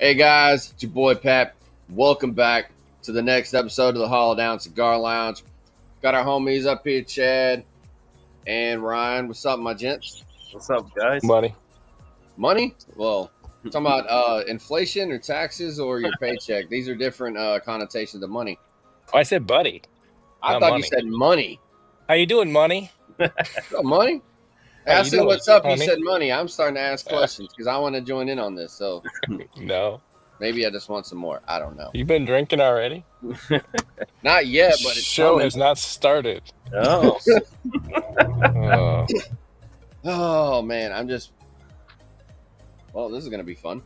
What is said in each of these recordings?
Hey guys, it's your boy Patt. Welcome back to the next episode of the Hollow Down Cigar Lounge. Got our homies up here, Chad and Ryan. What's up, my gents? What's up, guys? Money. Money? Well, talking about inflation or taxes or your paycheck. These are different connotations of money. Oh, I said buddy. I Not thought money. you said money. How you doing, money? Oh, money? How I you said, doing, what's up? honey? You said money. I'm starting to ask questions because I want to join in on this. So No. maybe I just want some more. I don't know. You been drinking already? Not yet, but it's Show coming. has not started. Oh, Oh. Oh, man. Well, this is going to be fun.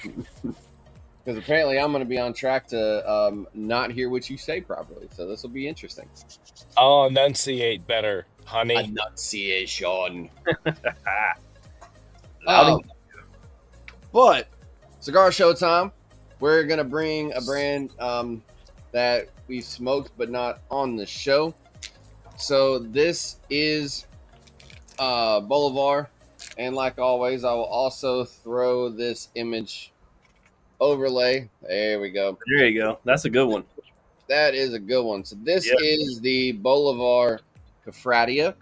Because apparently I'm going to be on track to not hear what you say properly. So this will be interesting. I'll enunciate better, honey. Enunciation. Loud and- But cigar show time. We're going to bring a brand that we smoked but not on the show. So this is Bolivar. And like always, I will also throw this image overlay. There we go. There you go. That's a good one. That is a good one. So this Yep. is the Bolivar Cofradia.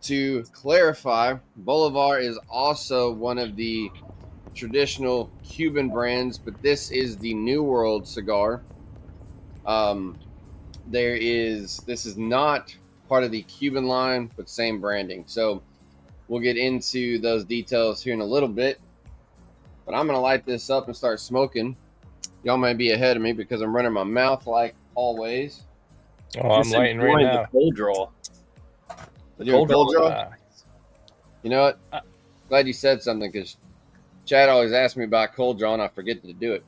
To clarify, Bolivar is also one of the traditional Cuban brands, but this is the New World cigar. This is not part of the Cuban line, but same branding. So we'll get into those details here in a little bit. But I'm going to light this up and start smoking. Y'all may be ahead of me because I'm running my mouth like always. Oh, I'm Just lighting right enjoying now. The cold draw. You doing cold draw? Ah. You know what? Glad you said something because Chad always asks me about cold draw and I forget to do it.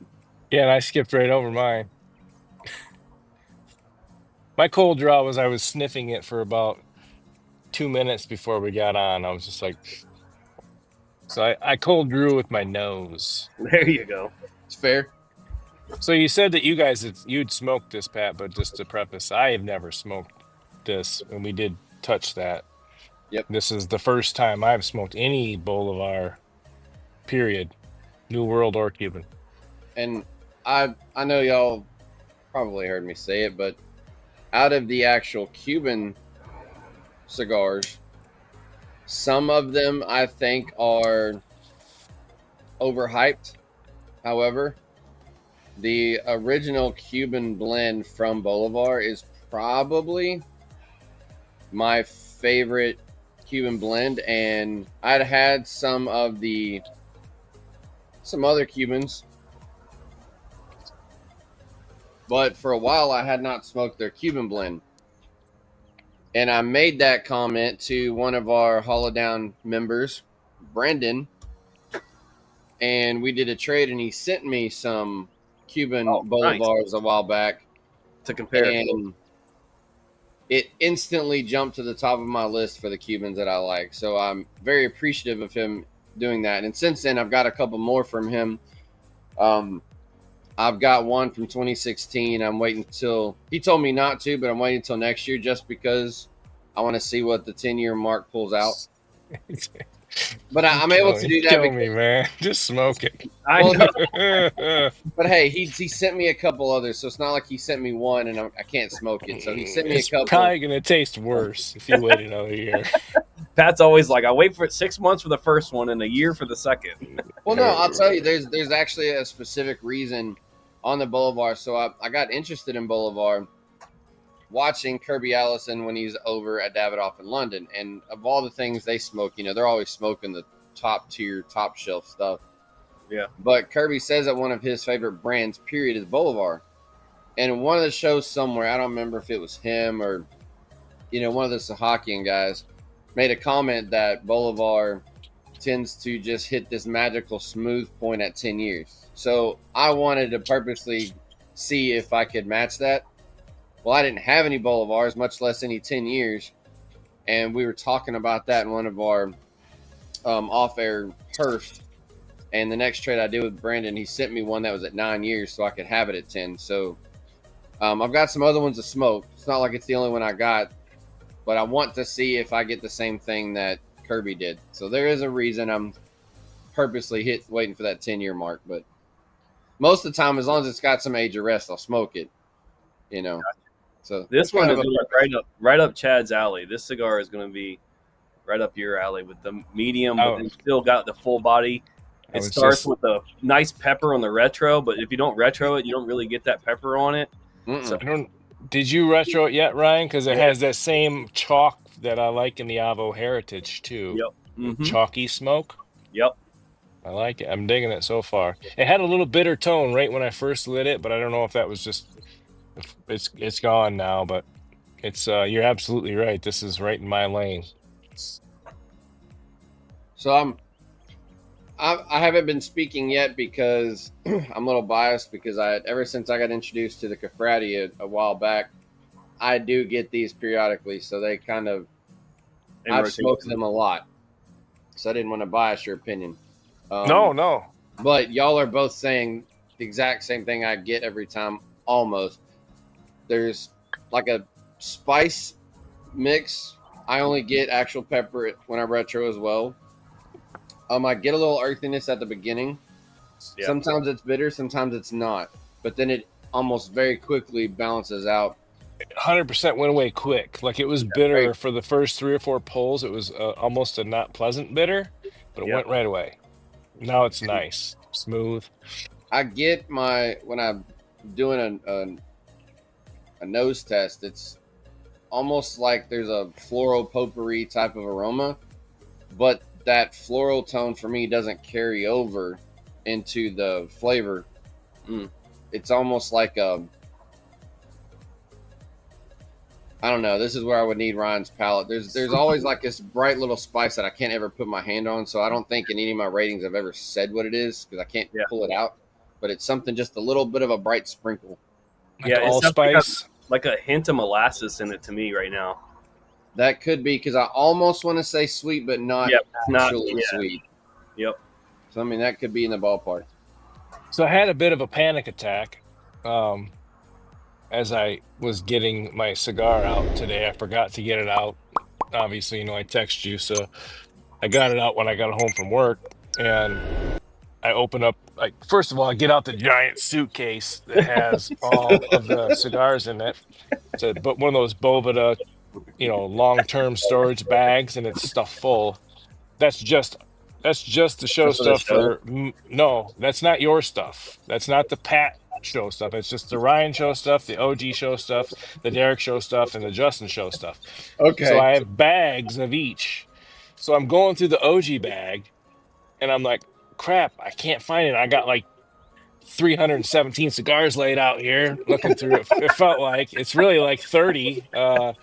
Yeah, and I skipped right over mine. My cold draw was I was sniffing it for about 2 minutes before we got on. I was just like, so I cold drew with my nose. There you go. It's fair. So you said that you'd smoked this, Pat, but just to preface, I have never smoked this, and we did touch that. Yep. This is the first time I've smoked any Bolivar, period, New World or Cuban. And I know y'all probably heard me say it, but out of the actual Cuban cigars, some of them I think are overhyped. However, the original Cuban blend from Bolivar is probably my favorite Cuban blend, and I'd had some other Cubans, but for a while I had not smoked their Cuban blend. And I made that comment to one of our Hollow Down members, Brendan, and we did a trade, and he sent me some Cuban Bolivars a while back To compare. and it instantly jumped to the top of my list for the Cubans that I like. So I'm very appreciative of him doing that. And since then, I've got a couple more from him. I've got one from 2016. I'm waiting till he told me not to, but I'm waiting until next year just because I want to see what the 10-year mark pulls out. But I'm able to do that. Kill me, man. Just smoke it. I Well, know. But hey, he sent me a couple others, so it's not like he sent me one and I can't smoke it. So he sent me It's a couple. probably going to taste worse if you wait another year. Pat's always like, I wait for 6 months for the first one and a year for the second. Well, no, I'll tell you, there's actually a specific reason on the Bolivar. So I got interested in Bolivar watching Kirby Allison when he's over at Davidoff in London. And of all the things they smoke, they're always smoking the top tier, top shelf stuff. Yeah. But Kirby says that one of his favorite brands, period, is Bolivar. And one of the shows somewhere, I don't remember if it was him or, one of the Sahakian guys, made a comment that Bolivar tends to just hit this magical smooth point at 10 years. So I wanted to purposely see if I could match that. Well, I didn't have any Bolivars, much less any 10 years. And we were talking about that in one of our off-air perfs. And the next trade I did with Brandon, he sent me one that was at 9 years so I could have it at 10. So I've got some other ones to smoke. It's not like it's the only one I got. But I want to see if I get the same thing that Kirby did. So there is a reason I'm purposely waiting for that 10-year mark. But most of the time, as long as it's got some age of rest, I'll smoke it. You know, so This one is right up Chad's alley. This cigar is going to be right up your alley with the medium, but then still got the full body. It starts with a nice pepper on the retro, but if you don't retro it, you don't really get that pepper on it. So, did you retro it yet, Ryan? Because it has that same chalk that I like in the Avo Heritage too. Yep. Chalky smoke. Yep. I like it. I'm digging it so far. It had a little bitter tone right when I first lit it, but I don't know if that was just it's gone now. But it's you're absolutely right. This is right in my lane. So I haven't been speaking yet because I'm a little biased because ever since I got introduced to the Cofradia a while back, I do get these periodically. So they kind of I've smoked them a lot. So I didn't want to bias your opinion. No. But y'all are both saying the exact same thing I get every time, almost. There's like a spice mix. I only get actual pepper when I retro as well. I get a little earthiness at the beginning. Yeah. Sometimes it's bitter, sometimes it's not. But then it almost very quickly balances out. 100% went away quick. Like it was bitter for the first 3 or 4 pulls. It was almost a not pleasant bitter, but it went right away. Now it's nice, smooth. I get when I'm doing a nose test, it's almost like there's a floral potpourri type of aroma, but that floral tone for me doesn't carry over into the flavor. It's almost like I don't know. This is where I would need Ryan's palate. There's always like this bright little spice that I can't ever put my hand on. So I don't think in any of my ratings I've ever said what it is because I can't pull it out. But it's something just a little bit of a bright sprinkle. Like allspice, like a hint of molasses in it to me right now. That could be because I almost want to say sweet, but not actually sweet. Yep. So I mean that could be in the ballpark. So I had a bit of a panic attack. As I was getting my cigar out today, I forgot to get it out. Obviously, I text you, so I got it out when I got home from work, and I open up, first of all, I get out the giant suitcase that has all of the cigars in it. But one of those Bovida, long-term storage bags, and it's stuffed full. That's just the show stuff no, that's not your stuff. That's not the Patt show stuff. It's just the Ryan show stuff, the OG show stuff, the Derek show stuff, and the Justin show stuff. Okay. So I have bags of each. So I'm going through the OG bag, and I'm like, crap, I can't find it. I got 317 cigars laid out here. Looking through it, it felt like it's really 30. And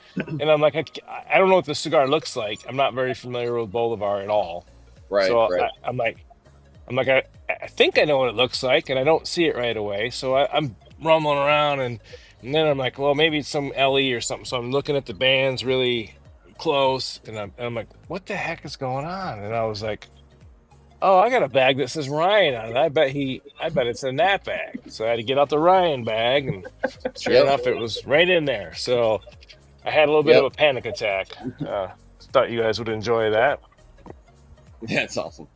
I'm like, I don't know what the cigar looks like. I'm not very familiar with Bolivar at all. Right. So right. I'm like, I think I know what it looks like, and I don't see it right away. So I'm rumbling around, and then I'm like, well, maybe it's some LE or something. So I'm looking at the bands really close, and I'm like, what the heck is going on? And I was like, oh, I got a bag that says Ryan on it. I bet it's in that bag. So I had to get out the Ryan bag, and sure enough, it was right in there. So I had a little bit of a panic attack. Thought you guys would enjoy that. That's awesome.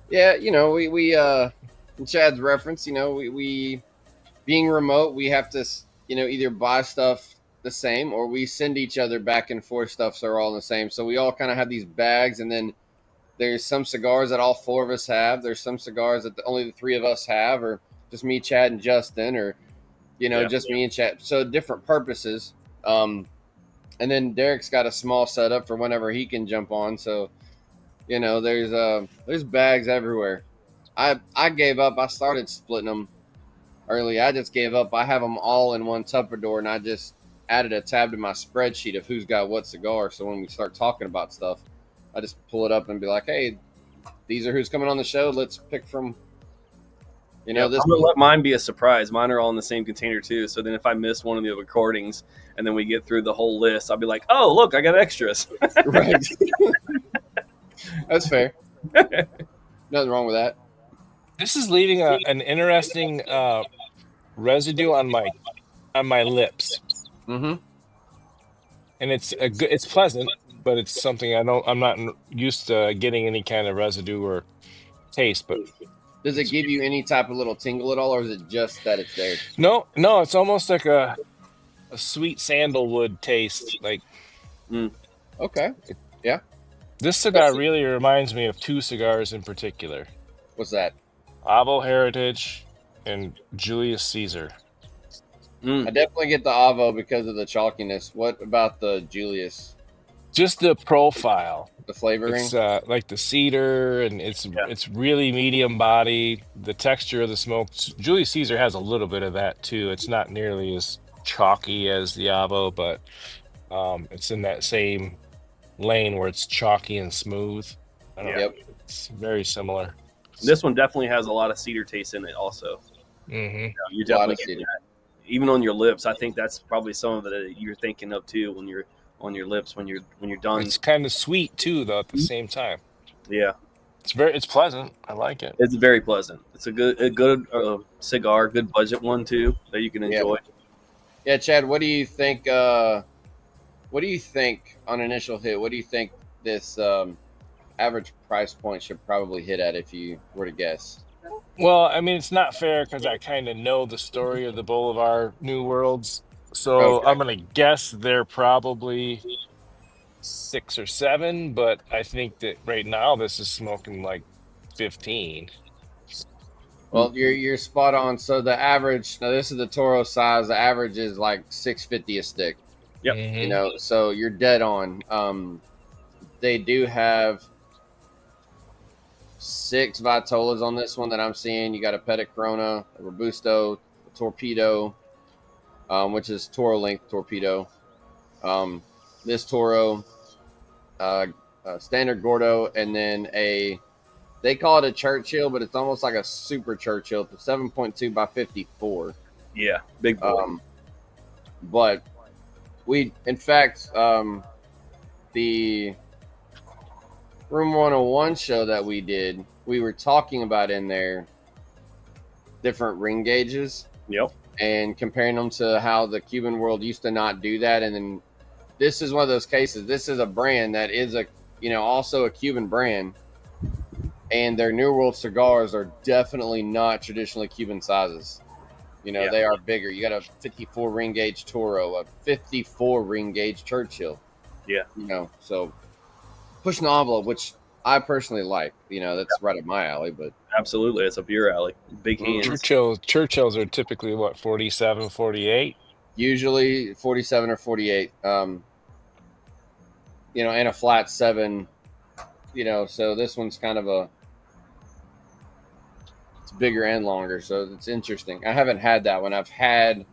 Yeah, we in Chad's reference, we being remote, we have to, either buy stuff the same or we send each other back and forth stuff so we're all the same. So we all kind of have these bags, and then there's some cigars that all 4 of us have. There's some cigars that only the 3 of us have, or just me, Chad, and Justin, or just me and Chad. So different purposes. And then Derek's got a small setup for whenever he can jump on. So there's bags everywhere. I gave up. I started splitting them early. I just gave up. I have them all in one Tupperware, and I just added a tab to my spreadsheet of who's got what cigar. So when we start talking about stuff, I just pull it up and be like, hey, these are who's coming on the show. Let's pick from, this. I'm going to let mine be a surprise. Mine are all in the same container, too. So then if I miss one of the recordings and then we get through the whole list, I'll be like, oh, look, I got extras. Right. That's fair. Nothing wrong with that. This is leaving an interesting residue on my lips. Mm-hmm. And it's pleasant. but it's something I'm not used to getting any kind of residue or taste. But does it give you any type of little tingle at all, or is it just that it's there? no, it's almost like a sweet sandalwood taste. Like, Okay, yeah. This cigar really reminds me of two cigars in particular. What's that? Avo Heritage and Julius Caesar. I definitely get the Avo because of the chalkiness. What about the Julius? Just the profile, the flavoring. It's like the cedar, and it's really medium body. The texture of the smoke. Julius Caesar has a little bit of that too. It's not nearly as chalky as the Avo, but it's in that same lane where it's chalky and smooth. I don't know. It's very similar. This one definitely has a lot of cedar taste in it also. Mm-hmm. You definitely get that. Even on your lips, I think that's probably some of it you're thinking of too when you're on your lips when you're done. It's kind of sweet too, though, at the same time. Yeah, it's pleasant. I like it. It's very pleasant. It's a good cigar, good budget one too that you can enjoy. Yeah, Chad, what do you think? What do you think on initial hit? What do you think this average price point should probably hit at if you were to guess? Well, I mean, it's not fair because I kind of know the story of the Bolivar New Worlds. So I'm going to guess they're probably 6 or 7, but I think that right now this is smoking like 15. Well, you're spot on. So the average, now this is the Toro size. The average is like 650 a stick. Yep. You know, so you're dead on. They do have 6 Vitolas on this one that I'm seeing. You got a Petit Corona, a Robusto, a Torpedo, which is Toro length Torpedo. This Toro, standard Gordo, and then they call it a Churchill, but it's almost like a super Churchill. It's a 7.2 by 54. Yeah, big boy. But in fact, the Room 101 show that we did, we were talking about in there different ring gauges. Yep. And comparing them to how the Cuban world used to not do that. And then this is one of those cases. This is a brand that is also a Cuban brand. And their New World cigars are definitely not traditionally Cuban sizes. They are bigger. You got a 54 ring gauge Toro, a 54 ring gauge Churchill. Yeah. So pushing the envelope, which I personally like. That's right up my alley. But absolutely, it's up your alley. Big hands. Churchills are typically what, 47, 48? Usually 47 or 48. And a flat 7. So this one's kind of it's bigger and longer, so it's interesting. I haven't had that one. I've had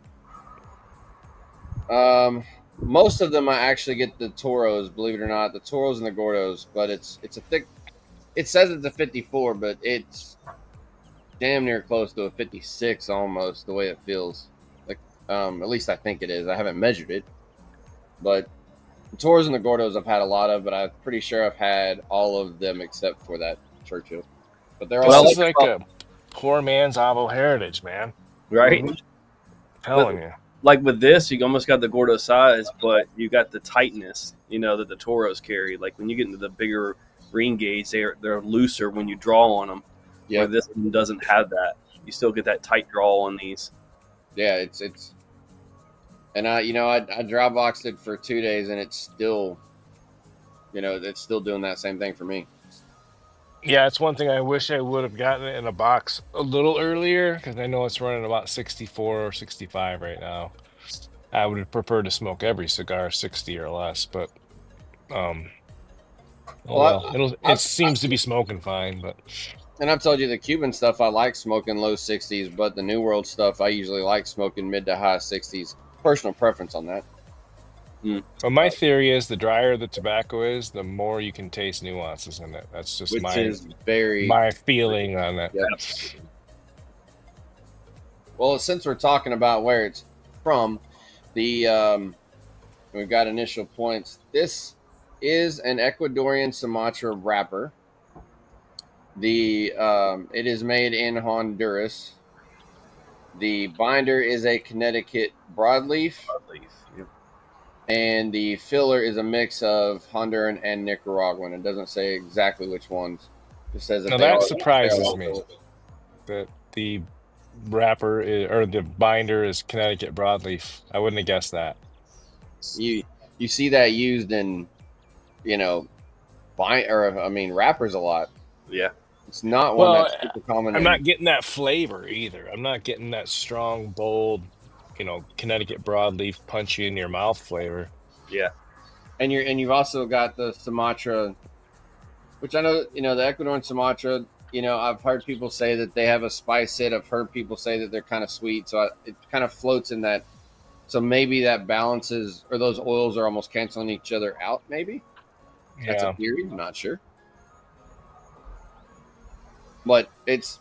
most of them. I actually get the Toros, believe it or not, the Toros and the Gordos, but it's a thick. It says it's a 54, but it's damn near close to a 56 almost. The way it feels, like at least I think it is. I haven't measured it, but the Toros and the Gordos I've had a lot of, but I'm pretty sure I've had all of them except for that Churchill. But they're all like a poor man's Avo Heritage, man. Right? Telling you. Like with this, you almost got the Gordo size, but you got the tightness, that the Toros carry. Like when you get into the bigger ring gauge, they're looser when you draw on them. Yeah. Where this one doesn't have that. You still get that tight draw on these. Yeah, it's. And I dry boxed it for 2 days, and it's still, it's still doing that same thing for me. Yeah, it's one thing I wish I would have gotten it in a box a little earlier, because I know it's running about 64 or 65 right now. I would have preferred to smoke every cigar 60 or less, but it seems to be smoking fine. But and I've told you the Cuban stuff I like smoking low 60s, but the New World stuff I usually like smoking mid to high 60s. Personal preference on that. Well, my theory is the drier the tobacco is, the more you can taste nuances in it. That's just my feeling on that. Yeah. Well, since we're talking about where it's from, we've got initial points. This is an Ecuadorian Sumatra wrapper. It is made in Honduras. The binder is a Connecticut broadleaf. Yep. and the filler is a mix of Honduran and Nicaraguan. It doesn't say exactly which ones. It says that Now they that are surprises all me fillers. that the wrapper or the binder is Connecticut broadleaf. I wouldn't have guessed that. You see that used in, wrappers a lot. Yeah. It's not one Well, that's super common. I'm not getting that flavor either. I'm not getting that strong, bold, Connecticut broadleaf punchy in your mouth flavor. Yeah. And you've also got the Sumatra, which I know, the Ecuadorian Sumatra, I've heard people say that they have a spice hit. I've heard people say that they're kind of sweet. So it kind of floats in that. So maybe that balances, or those oils are almost canceling each other out. Maybe that's a Yeah. theory. I'm not sure. But it's,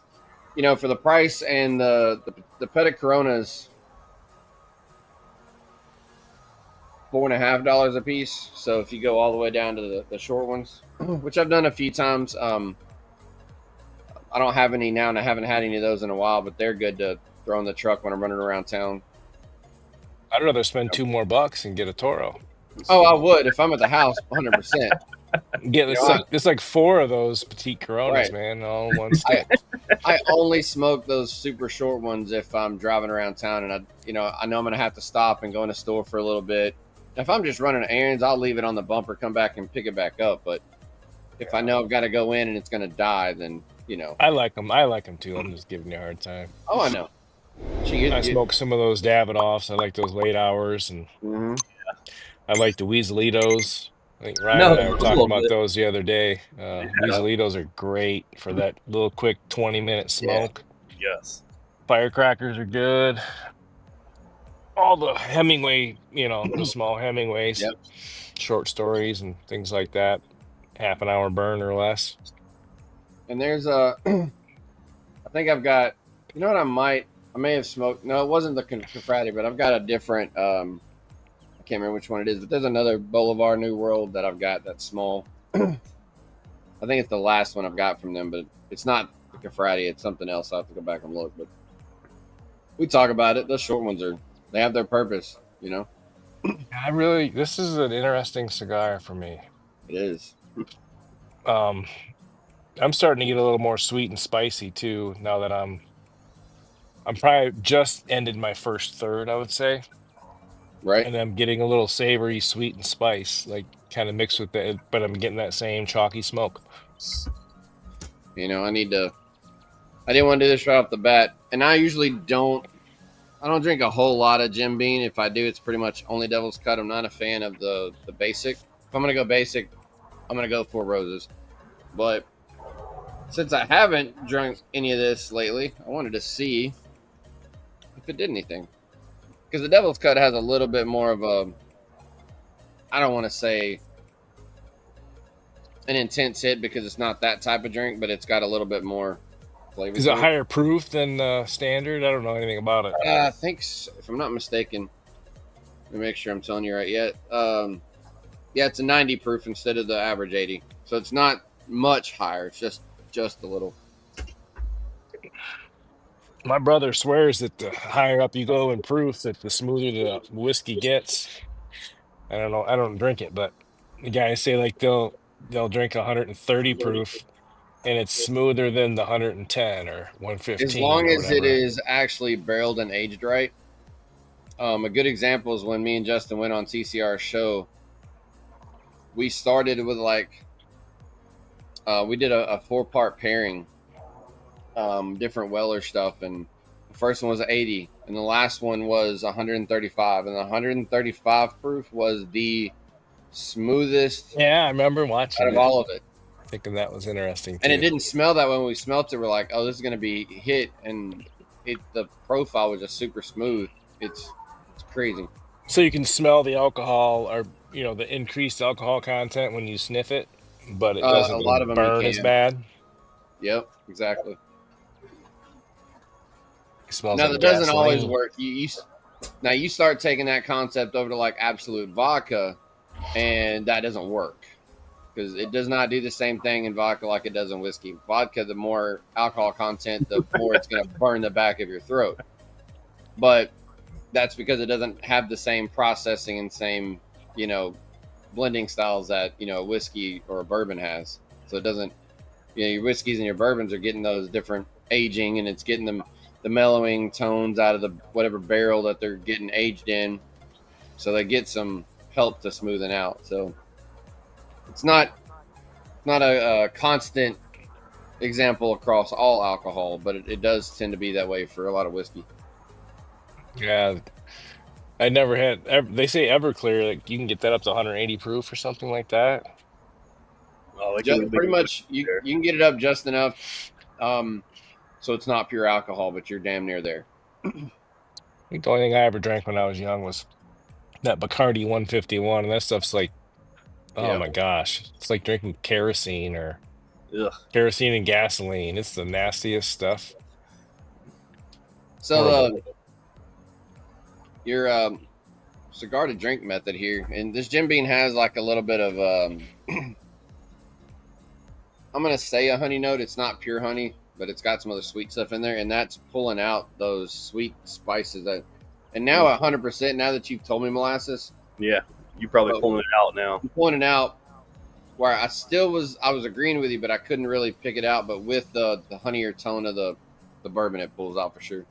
for the price and the Petit Coronas, $4.50 a piece. So if you go all the way down to the short ones, which I've done a few times, I don't have any now, and I haven't had any of those in a while, but they're good to throw in the truck when I'm running around town. I'd rather spend $2 more and get a Toro. Oh, I would if I'm at the house, 100%. Get it's like 4 of those petite Coronas, Right. man, all in one stick. I only smoke those super short ones if I'm driving around town, and I know I'm gonna have to stop and go in the store for a little bit. If I'm just running errands, I'll leave it on the bumper, come back and pick it back up. But if I know I've got to go in and it's gonna die, then I like them. I like them too. I'm just giving you a hard time. Oh, I know. I smoke some of those Davidoffs. I like those late hours, and I like the Weaselitos. I think Ryan and I were talking about those the other day. Weaselitos are great for that little quick 20-minute smoke. Yeah. Yes. Firecrackers are good. All the Hemingway, the small Hemingways, short stories and things like that. Half an hour burn or less. And there's I think I've got, what I may have smoked. No, it wasn't the Cofradia, but I've got a different, I can't remember which one it is, but there's another Bolivar New World that I've got that's small. I think it's the last one I've got from them, but it's not the Cofradia. It's something else. I'll have to go back and look, but we talk about it. Those short ones they have their purpose, This is an interesting cigar for me. It is. I'm starting to get a little more sweet and spicy too now that I'm probably just ended my first third, I would say. Right. And I'm getting a little savory, sweet, and spice, like kind of mixed with it, but I'm getting that same chalky smoke. I didn't want to do this right off the bat, and I usually don't drink a whole lot of Jim Beam. If I do, it's pretty much only Devil's Cut. I'm not a fan of the basic. If I'm going to go basic, I'm going to go Four Roses. But since I haven't drunk any of this lately, I wanted to see if it did anything. Because the Devil's Cut has a little bit more of a, I don't want to say an intense hit because it's not that type of drink, but it's got a little bit more flavor. Is it higher proof than standard? I don't know anything about it. I think, if I'm not mistaken, let me make sure I'm telling you right yet. Yeah, it's a 90 proof instead of the average 80. So it's not much higher. It's just a little. My brother swears that the higher up you go in proof, that the smoother the whiskey gets. I don't know. I don't drink it, but the guys say like they'll drink 130 proof, and it's smoother than the 110 or 115. As long as it is actually barreled and aged right. A good example is when me and Justin went on CCR's show. We started with we did a 4-part pairing, different Weller stuff, and the first one was 80, and the last one was 135, and the 135 proof was the smoothest. Yeah, I remember watching out of all of it. Thinking that was interesting too. And it didn't smell that way when we smelt it. We're like, oh, this is going to be hit, and the profile was just super smooth. It's crazy. So you can smell the alcohol, or the increased alcohol content when you sniff it, but it doesn't a lot of them burn as bad. Yep, exactly. It smells now like that gasoline. doesn't always work. Now you start taking that concept over to like Absolute Vodka, and that doesn't work because it does not do the same thing in vodka like it does in whiskey. Vodka, the more alcohol content, the more it's going to burn the back of your throat. But that's because it doesn't have the same processing and same blending styles that a whiskey or a bourbon has. So it doesn't. Your whiskeys and your bourbons are getting those different aging, and it's getting them the mellowing tones out of the whatever barrel that they're getting aged in. So they get some help to smoothing out. So it's not a constant example across all alcohol, but it does tend to be that way for a lot of whiskey. Yeah, I never had. They say Everclear, like you can get that up to 180 proof or something like that. Oh, Pretty much, you can get it up just enough, so it's not pure alcohol, but you're damn near there. I think the only thing I ever drank when I was young was that Bacardi 151, and that stuff's like, oh my gosh, it's like drinking kerosene or kerosene and gasoline. It's the nastiest stuff. So your cigar to drink method here, and this Jim Beam has like a little bit of I'm gonna say a honey note. It's not pure honey, but it's got some other sweet stuff in there, and that's pulling out those sweet spices that. And now 100%. Now that you've told me molasses, yeah, you're probably pulling it out now. I'm pulling it out. Where I was agreeing with you, but I couldn't really pick it out. But with the honeyier tone of the bourbon, it pulls out for sure.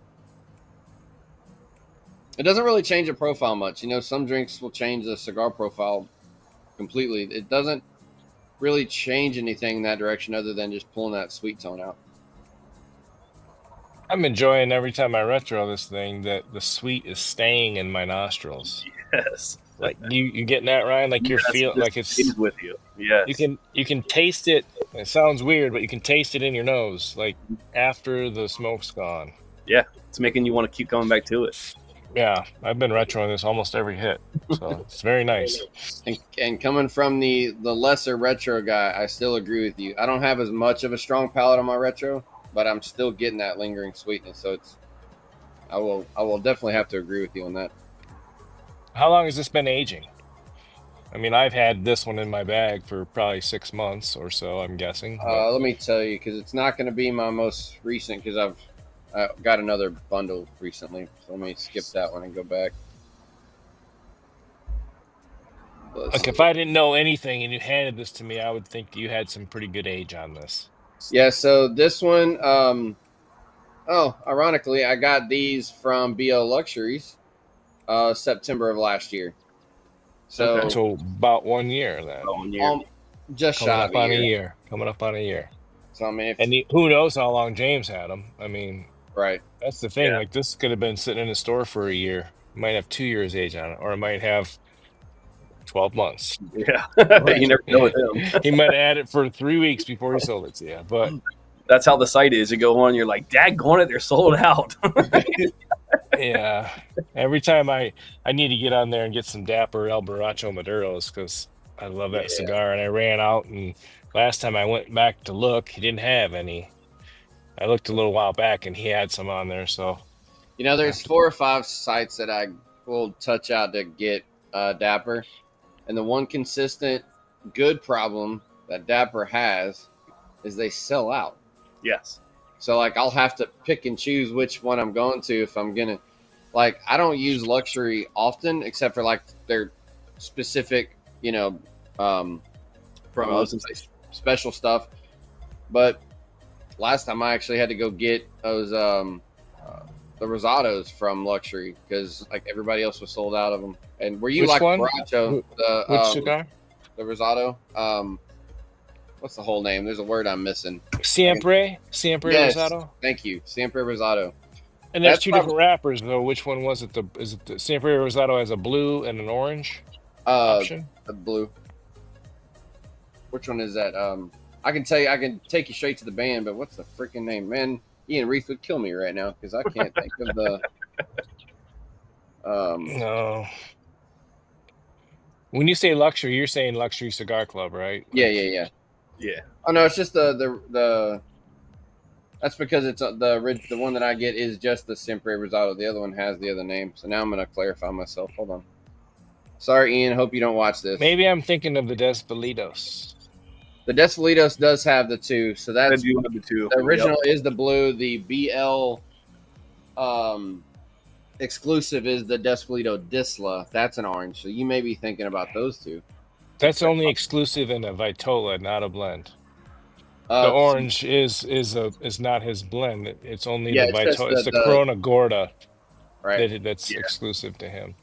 It doesn't really change the profile much. Some drinks will change the cigar profile completely. It doesn't really change anything in that direction other than just pulling that sweet tone out. I'm enjoying every time I retro this thing that the sweet is staying in my nostrils. Yes. Like you getting that, Ryan? Like you're feeling like it's with you. Yes. You can taste it. It sounds weird, but you can taste it in your nose, like after the smoke's gone. Yeah, it's making you want to keep coming back to it. Yeah, I've been retroing this almost every hit, so it's very nice. And coming from the lesser retro guy, I still agree with you. I don't have as much of a strong palate on my retro, but I'm still getting that lingering sweetness. So I will definitely have to agree with you on that. How long has this been aging? I mean, I've had this one in my bag for probably 6 months or so, I'm guessing. Let me tell you, because it's not going to be my most recent, because I got another bundle recently. So let me skip that one and go back. Like if I didn't know anything and you handed this to me, I would think you had some pretty good age on this. Yeah, so this one, ironically, I got these from BO Luxuries September of last year. So about 1 year then. Just shy of a year. Coming up on a year. So I mean, who knows how long James had them? I mean, right. That's the thing. Yeah. Like this could have been sitting in the store for a year. It might have 2 years age on it, or it might have 12 months. Yeah, you never know with him. He might have had it for 3 weeks before he sold it to you. But that's how the site is. You go on, you're like, daggone it, they're sold out. Yeah. Every time I need to get on there and get some Dapper El Borracho Maduros because I love that cigar, and I ran out, and last time I went back to look, he didn't have any. I looked a little while back, and he had some on there. So, there's 4 or 5 sites that I will touch out to get Dapper, and the one consistent good problem that Dapper has is they sell out. Yes. So, like, I'll have to pick and choose which one I'm going to if I'm going to. Like, I don't use Luxury often except for, like, their specific, promos and special stuff. But last time I actually had to go get those the Rosados from Luxury because, like, everybody else was sold out of them. And were you which like one? Borracho? Which cigar? The Rosado. What's the whole name? There's a word I'm missing. Siempre yes. Rosado. Thank you, Siempre Rosado. And there's 2 different wrappers though. Which one was it? Is it the Siempre Rosado has a blue and an orange option? The blue. Which one is that? I can tell you. I can take you straight to the band, but what's the freaking name, man? Ian Reith would kill me right now because I can't think of the. No. When you say Luxury, you're saying Luxury Cigar Club, right? Yeah. Oh no, it's just the. That's because it's the one that I get is just the Siempre Rosado. The other one has the other name. So now I'm going to clarify myself. Hold on. Sorry, Ian. Hope you don't watch this. Maybe I'm thinking of the Desvalidos. The Desvalidos does have the 2. So that's the 2. The original is the blue. The BL exclusive is the Despelito Disla. That's an orange. So you may be thinking about those two. That's only exclusive in a Vitola, not a blend. The Uh, so- orange is not his blend. It's only yeah, the it's just Vitola. It's the the Corona Gorda right. that's Yeah. exclusive to him.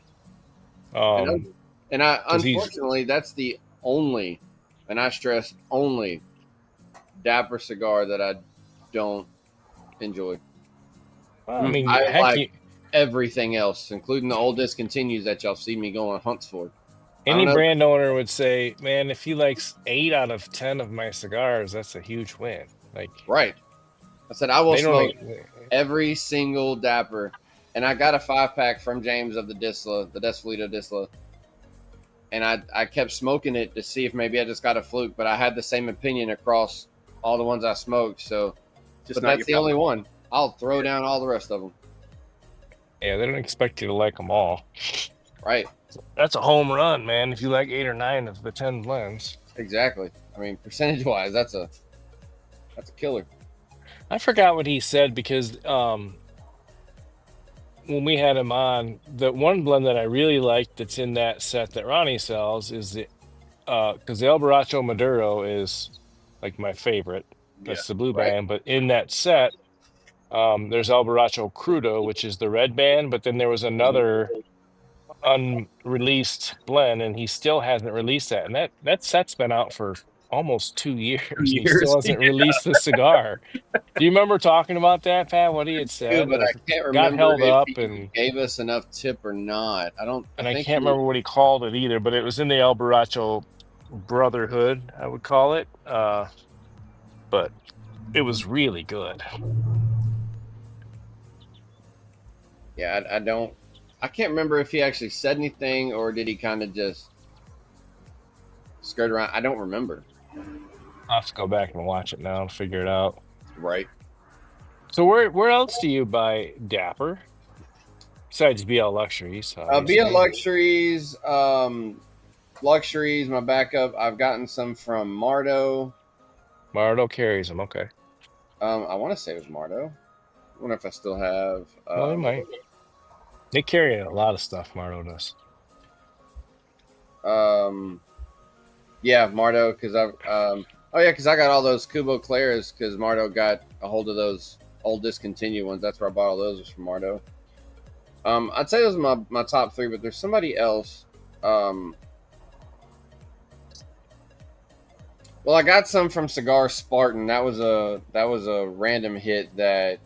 And I 'Cause he's unfortunately that's the only, and I stress only, Dapper cigar that I don't enjoy. well, I mean, I heck, like everything else, including the old discontinues that y'all see me go on hunts for. I any don't know. brand owner would say, man, if he likes 8 out of 10 of my cigars, that's a huge win. Like, Right. I said I will they don't smoke make, every single Dapper, and I got a 5-pack from James of the Disla, the Despelito Disla, and I kept smoking it to see if maybe I just got a fluke, but I had the same opinion across all the ones I smoked. So, Just but not that's your the only one. I'll throw down all the rest of them. yeah, they don't expect you to like them all. Right. That's a home run, man. If you like 8 or 9 of the 10 blends. Exactly. I mean, percentage wise, that's a killer. I forgot what he said because when we had him on, the one blend that I really liked that's in that set that Ronnie sells is the because the El Borracho Maduro is like my favorite. That's the blue Right. band, but in that set, there's El Borracho Crudo, which is the red band, but then there was another unreleased blend, and he still hasn't released that. And that set's been out for almost 2 years, and he still Years. hasn't released the cigar. Do you remember talking about that, Pat? What he had said? But I It can't got remember held if up, he gave us enough tip or not. and I think can't remember what he called it either, but it was in the El Borracho Brotherhood, I would call it. But it was really good. Yeah, I don't. I can't remember if he actually said anything or did he kind of just skirt around. I don't remember. I'll have to go back and watch it now and figure it out. Right. So where else do you buy Dapper? Besides BL Luxuries, obviously. BL Luxuries, Luxuries, my backup. I've gotten some from Mardo. Mardo carries them, okay. I want to say it was Mardo. I wonder if I still have. Well, they might. They carry a lot of stuff, Mardo does. Yeah, Mardo, because because I got all those Cubo Claras because Mardo got a hold of those old discontinued ones. That's where I bought all those was from Mardo. I'd say those are my top 3, but there's somebody else. Well, I got some from Cigar Spartan. That was a random hit that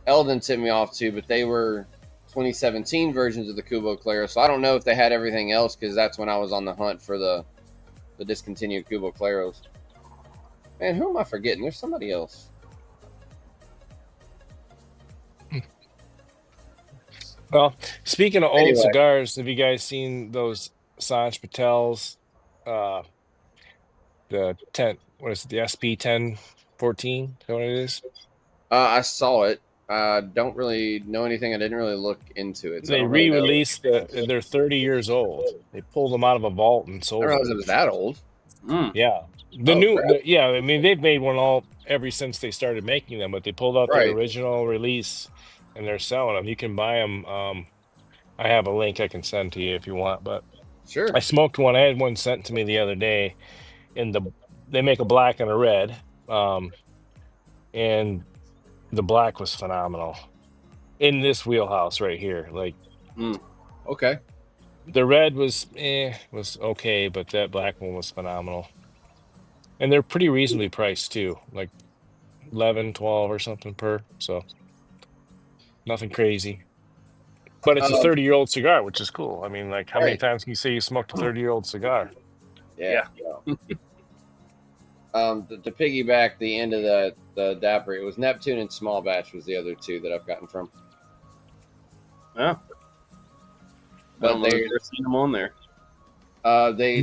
Eldon tipped me off to, but they were 2017 versions of the Cubo Claro. So I don't know if they had everything else because that's when I was on the hunt for the discontinued Cubo Claros. Man, who am I forgetting? There's somebody else. Well, speaking of old cigars, have you guys seen those Sanj Patel's the 10, what is it, the SP 1014? Is that what it is? I saw it. I don't really know anything. I didn't really look into it. So they re-released they're 30 years old. They pulled them out of a vault and sold I them. didn't realize it was that old. Yeah. I mean, they've made one ever since they started making them, but they pulled out the original release and they're selling them. You can buy them. I have a link I can send to you if you want, but sure. I smoked one. I had one sent to me the other day, and they make a black and a red, and the black was phenomenal in this wheelhouse right here. Like, okay, the red was okay, but that black one was phenomenal, and they're pretty reasonably priced too, like 11, 12 or something per. So nothing crazy. But it's a 30-year-old cigar, which is cool. I mean, like, how many times can you say you smoked a 30-year-old cigar? Yeah. To piggyback the end of the Dapper, it was Neptune and Small Batch was the other two that I've gotten from. Yeah. But they're seeing them on there. They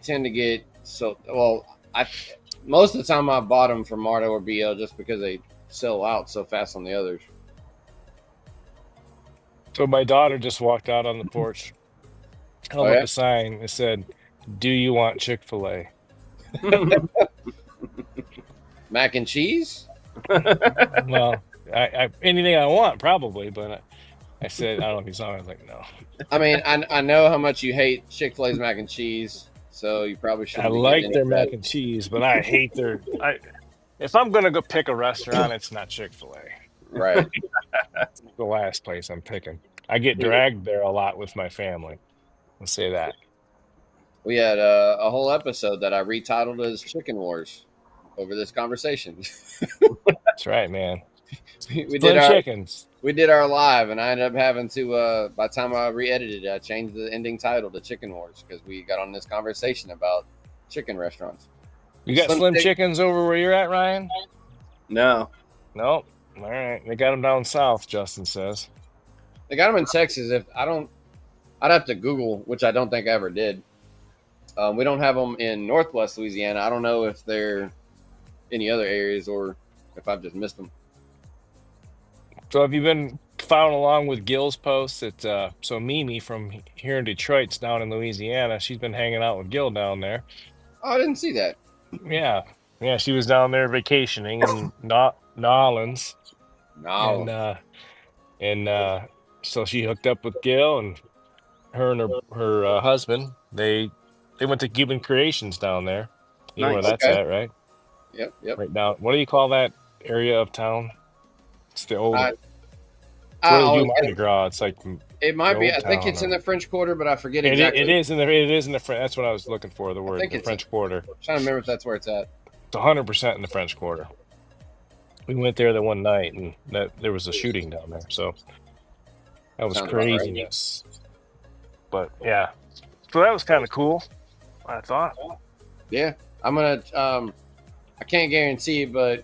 tend to get most of the time I bought them from Mardo or BL just because they sell out so fast on the others. So my daughter just walked out on the porch, held up a sign that said, "Do you want Chick-fil-A?" Mac and cheese? Well, anything I want probably, but I said I don't know if you saw me. I was like, no. I mean, I know how much you hate Chick-fil-A's mac and cheese, so you probably I shouldn't be getting like into their mac that. and cheese, but I hate their. If I'm gonna go pick a restaurant, it's not Chick-fil-A. Right. It's the last place I'm picking. I get dragged there a lot with my family. Let's say that. We had a whole episode that I retitled as Chicken Wars over this conversation. That's right, man. we did Slim our chickens. we did our live, and I ended up having to. By the time I re-edited it, I changed the ending title to Chicken Wars because we got on this conversation about chicken restaurants. You got Slim Chickens over where you're at, Ryan? No. Nope. All right, they got them down south. Justin says They got them in Texas. If I don't, I'd have to Google, which I don't think I ever did. We don't have them in Northwest Louisiana. I don't know if they're any other areas or if I've just missed them. So. Have you been following along with Gil's posts? So Mimi from here in Detroit's down in Louisiana. She's been hanging out with Gil down there. Oh, I didn't see that. Yeah, she was down there vacationing in Nolans, No. and so she hooked up with Gil, and her husband. They went to Cuban Creations down there. You know where Nice. that's Okay. at, right? Yep. Right down. What do you call that area of town? It's the old. I It's where they do always Mardi Gras. It's like It might the be. old I think town, it's in or- the French Quarter, but I forget exactly. It is in the French. That's what I was looking for. The word, think the it's French Quarter. I'm trying to remember if that's where it's at. It's 100% in the French Quarter. We went there the one night, and there was a shooting down there. So that was Sounds about right. craziness. But yeah, so that was kind of cool. I thought. Yeah, I'm gonna. I can't guarantee, but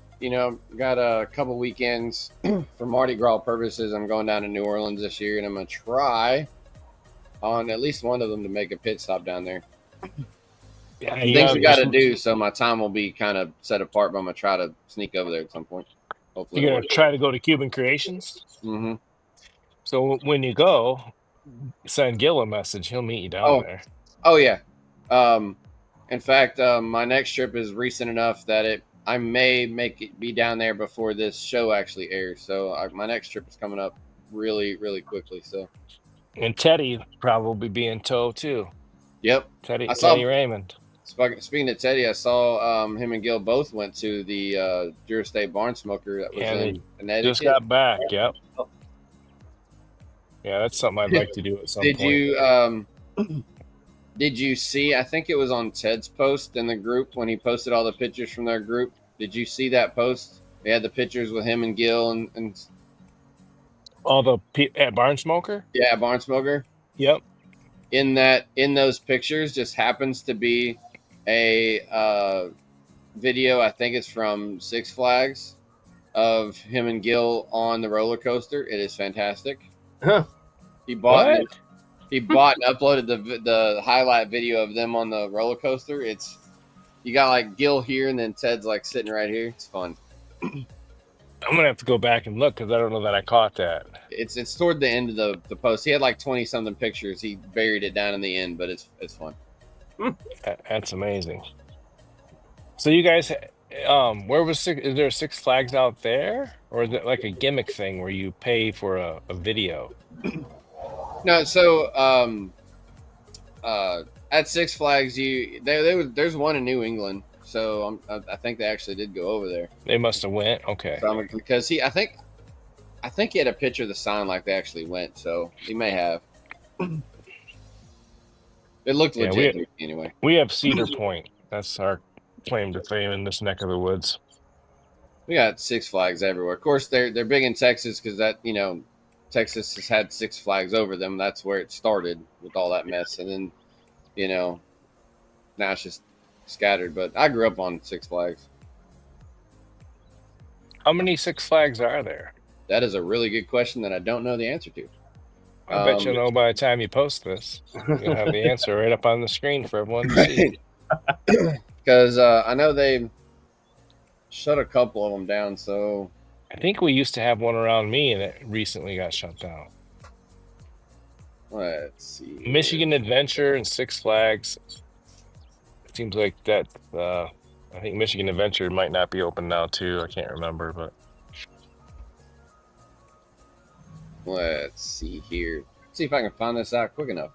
got a couple weekends for Mardi Gras purposes. I'm going down to New Orleans this year, and I'm gonna try on at least one of them to make a pit stop down there. Yeah, Things we got to do, so my time will be kind of set apart. But I'm gonna try to sneak over there at some point. Hopefully, You're gonna try to go to Cuban Creations. Mm-hmm. So when you go, send Gil a message. He'll meet you down there. Oh yeah. In fact, my next trip is recent enough that I may make it be down there before this show actually airs. So my next trip is coming up really, really quickly. So. And Teddy probably be in tow too. Yep. Teddy Raymond. Speaking of Teddy, I saw him and Gil both went to the Drew State Barn Smoker that was in Connecticut. Just got back. Yep. Yeah, that's something I'd like to do at some point. Did you see? I think it was on Ted's post in the group when he posted all the pictures from their group. Did you see that post? They had the pictures with him and Gil and all at Barn Smoker. Yeah, Barn Smoker. Yep. In those pictures, just happens to be a video. I think it's from Six Flags of him and Gil on the roller coaster. It is fantastic. Huh. He bought and uploaded the highlight video of them on the roller coaster. You got like Gil here and then Ted's like sitting right here. It's fun. I'm gonna have to go back and look because I don't know that I caught that. It's toward the end of the post. He had like 20 something pictures. He buried it down in the end, but it's fun. That's amazing. So you guys, is there Six Flags out there, or is it like a gimmick thing where you pay for a video? No, so at Six Flags, there's one in New England, so I think they actually did go over there. They must have went. Okay, so, because I think he had a picture of the sign like they actually went, so he may have. It looked legit anyway. We have Cedar Point. That's our claim to fame in this neck of the woods. We got Six Flags everywhere. Of course, they're big in Texas because that Texas has had Six Flags over them. That's where it started with all that mess, and then now it's just scattered. But I grew up on Six Flags. How many Six Flags are there? That is a really good question that I don't know the answer to. I bet you'll know by the time you post this. You'll have the answer right up on the screen for everyone to see. Because I know they shut a couple of them down. So I think we used to have one around me, and it recently got shut down. Let's see. Michigan Adventure and Six Flags. It seems like that. I think Michigan Adventure might not be open now too. I can't remember, but Let's see here. Let's see if I can find this out quick enough.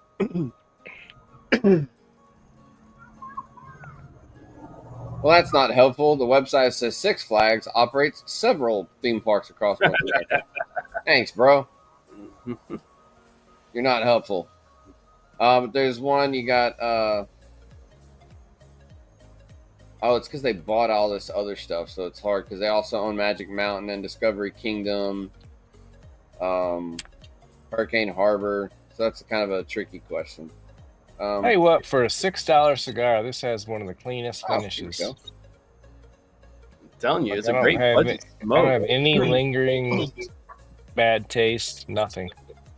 Well, that's not helpful. The website says Six Flags operates several theme parks across North America. Thanks, bro. You're not helpful. There's one you got. Oh, it's because they bought all this other stuff, so it's hard because they also own Magic Mountain and Discovery Kingdom, Hurricane Harbor. So that's kind of a tricky question. Hey, what, for a $6 cigar, this has one of the cleanest finishes. I'm telling you, it's a great budget smoke. I don't have any lingering bad taste. Nothing.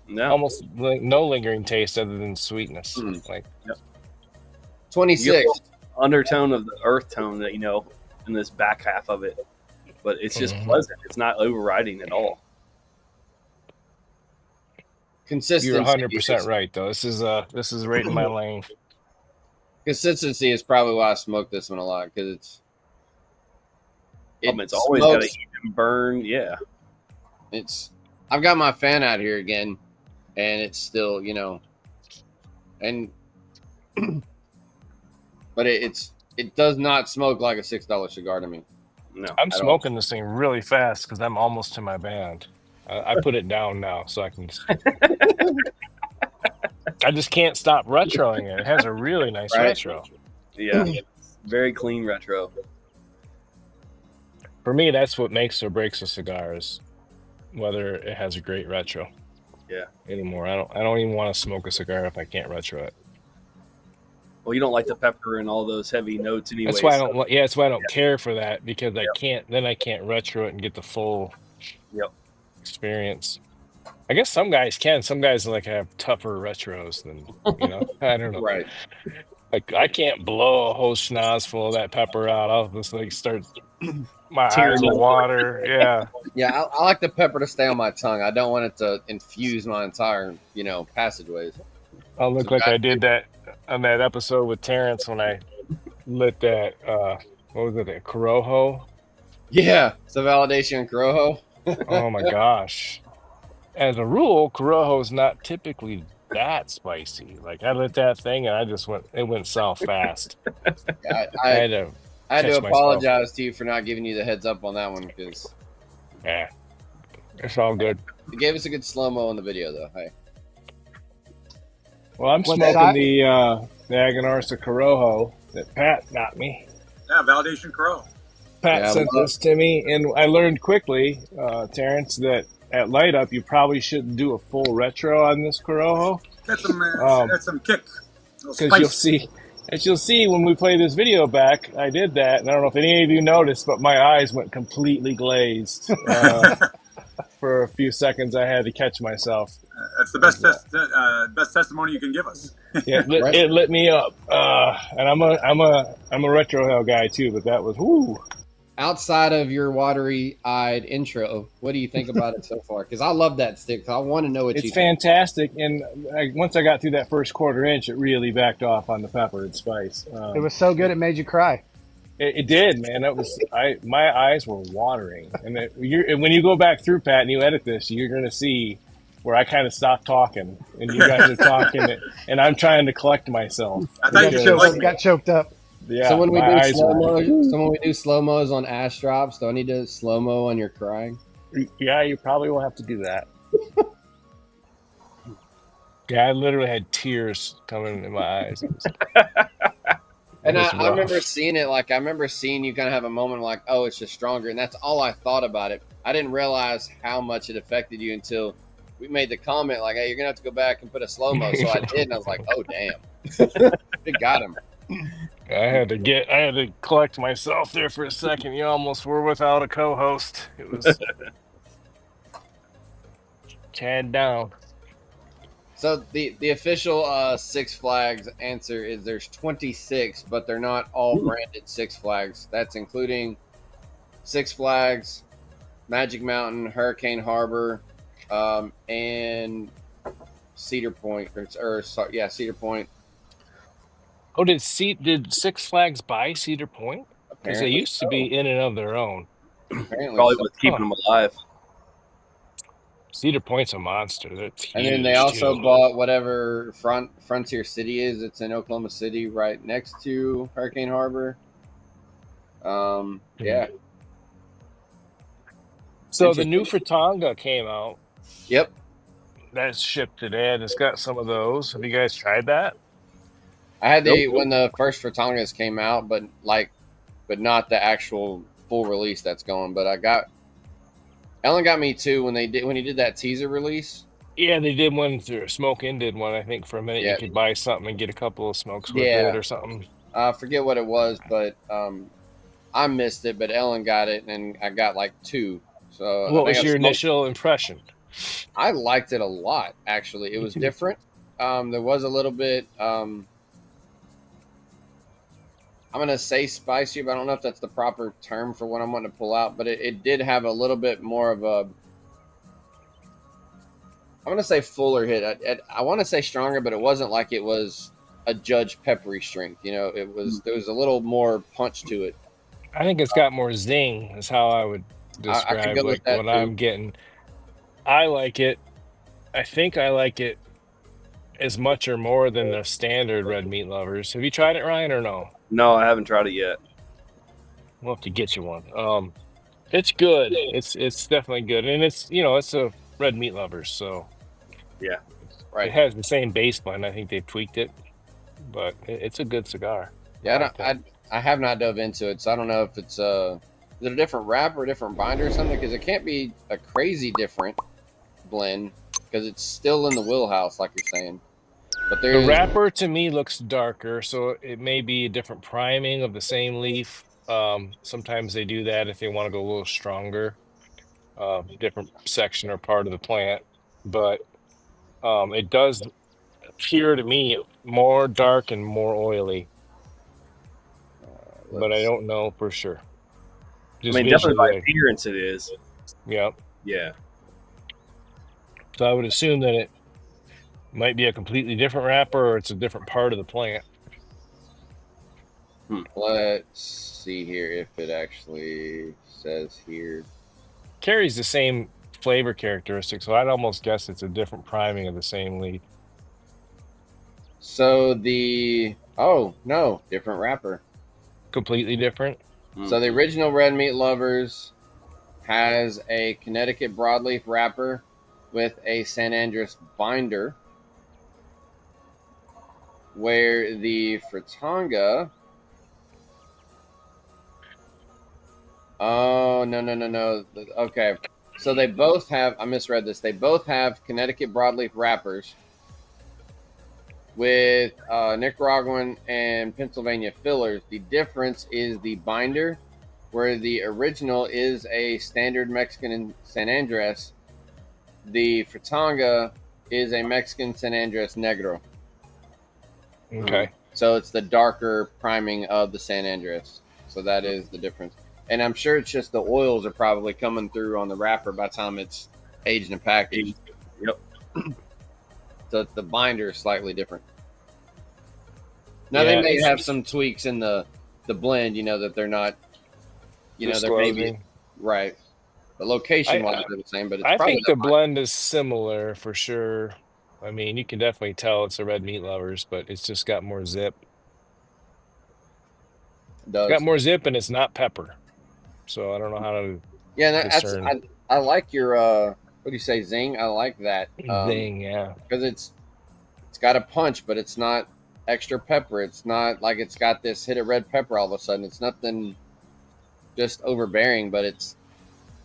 No, almost no lingering taste other than sweetness. Like 26 undertone of the earth tone that in this back half of it, but it's just pleasant. It's not overriding at all. Consistency. You're 100% right, though. This is right in my lane. Consistency is probably why I smoke this one a lot, because it's always got to eat and burn. Yeah, I've got my fan out here again, and it's still and but it does not smoke like a $6 cigar to me. No, I'm smoking this thing really fast because I'm almost to my band. I put it down now so I can. I just can't stop retroing it. It has a really nice retro. Yeah, very clean retro. For me, that's what makes or breaks a cigar, is whether it has a great retro. Yeah. Anymore, I don't even want to smoke a cigar if I can't retro it. Well, you don't like the pepper and all those heavy notes anyway. That's why I don't. Yeah, that's why I don't care for that, because I can't. Then I can't retro it and get the full. Experience. I guess some guys can. Some guys have tougher retros than I don't know. Right. Like I can't blow a whole schnoz full of that pepper out. I'll just start. My eyes will water. Yeah. Yeah, I like the pepper to stay on my tongue. I don't want it to infuse my entire passageways. I'll look like I did that on that episode with Terrence when I lit that. What was it? A Corojo. Yeah, it's a validation Corojo. Oh my gosh. As a rule, Corojo is not typically that spicy. Like I lit that thing and it went south fast. Yeah, I had to apologize to you for not giving you the heads up on that one, because it's all good. You gave us a good slow-mo on the video though. Hey. Well, I'm smoking the Aganarsa Corojo that Pat got me. Yeah, validation Corojo. Pat sent this to me, and I learned quickly, Terrence, that at light up you probably shouldn't do a full retro on this Corojo. Get some kick. Because you'll see when we play this video back, I did that, and I don't know if any of you noticed, but my eyes went completely glazed. For a few seconds, I had to catch myself. That's the best testimony you can give us. Yeah, it lit me up, and I'm a retro hell guy too. But that was whoo. Outside of your watery-eyed intro, what do you think about it so far? Because I love that stick. I want to know what you think. It's fantastic, and once I got through that first quarter inch, it really backed off on the pepper and spice. It was so good it made you cry. It did, man. My eyes were watering, and when you go back through, Pat, and you edit this, you're going to see where I kind of stopped talking, and you guys are talking, and I'm trying to collect myself. I thought you got choked up. Yeah. So when we do slow-mos on ash drops, do I need to slow-mo on your crying? Yeah, you probably will have to do that. Yeah, I literally had tears coming in my eyes. And I remember seeing it, I remember seeing you kind of have a moment like, oh, it's just stronger. And that's all I thought about it. I didn't realize how much it affected you until we made the comment like, hey, you're going to have to go back and put a slow-mo. So I did, and I was like, oh, damn. It got him. I had to collect myself there for a second. You almost were without a co-host. It was Chad down. So the official Six Flags answer is there's 26, but they're not all branded Six Flags. That's including Six Flags, Magic Mountain, Hurricane Harbor, and Cedar Point. Cedar Point. Oh, did Six Flags buy Cedar Point? Because they used to be in and of their own. Apparently, probably was keeping them alive. Cedar Point's a monster. That's huge. And then they also bought whatever Frontier City is. It's in Oklahoma City, right next to Hurricane Harbor. Yeah. So the new Fratanga came out. Yep. That's shipped today, and it's got some of those. Have you guys tried that? I had when the first Fratangas came out, but not the actual full release that's going. But Ellen got me too when he did that teaser release. Yeah, they did one through Smoke Inn did one. I think for a minute you could buy something and get a couple of smokes with it or something. I forget what it was, but I missed it. But Ellen got it, and I got like 2. So what was your initial impression? I liked it a lot. Actually, it was different. There was a little bit. I'm gonna say spicy, but I don't know if that's the proper term for what I'm wanting to pull out. But it did have a little bit more of a. I'm gonna say fuller hit. I want to say stronger, but it wasn't like it was a Judge peppery strength. You know, there was a little more punch to it. I think it's got more zing. Is how I would describe like what I'm getting. I like it. I think I like it as much or more than the standard red meat lovers. Have you tried it, Ryan, or no? No, I haven't tried it yet. We'll have to get you one. It's good. It's definitely good, and it's it's a red meat lovers, so yeah, right. It has the same base blend. I think they tweaked it, but it's a good cigar. Yeah, I have not dove into it, so I don't know if it's is it a different wrap or a different binder or something, because it can't be a crazy different blend because it's still in the wheelhouse, like you're saying. But the wrapper to me looks darker, so it may be a different priming of the same leaf. Sometimes they do that if they want to go a little stronger, different section or part of the plant. But it does appear to me more dark and more oily. But I don't know for sure. Just definitely by appearance it is. Yep. Yeah. So I would assume that it might be a completely different wrapper, or it's a different part of the plant. Let's see here if it actually says here. Carries the same flavor characteristics, so I'd almost guess it's a different priming of the same leaf. So different wrapper. Completely different. So the original Red Meat Lovers has a Connecticut broadleaf wrapper with a San Andres binder, where the Fratanga. Oh, no. Okay. So they both have, I misread this. They both have Connecticut broadleaf wrappers with Nicaraguan and Pennsylvania fillers. The difference is the binder, where the original is a standard Mexican San Andres. The Fratanga is a Mexican San Andres Negro. Okay. So it's the darker priming of the San Andres. So that is the difference. And I'm sure it's just the oils are probably coming through on the wrapper by the time it's aged and packaged. Yep. So the binder is slightly different. Now they may have some tweaks in the blend, that they're not, they're maybe right. The location wise they're the same, but it's I think the blend is similar for sure. I mean, you can definitely tell it's a Red Meat Lovers, but it's just got more zip. It's got more zip, and it's not pepper. So I don't know how to. Yeah, I like your what do you say, zing? I like that zing, yeah, because it's got a punch, but it's not extra pepper. It's not like it's got this hit of red pepper all of a sudden. It's nothing just overbearing, but it's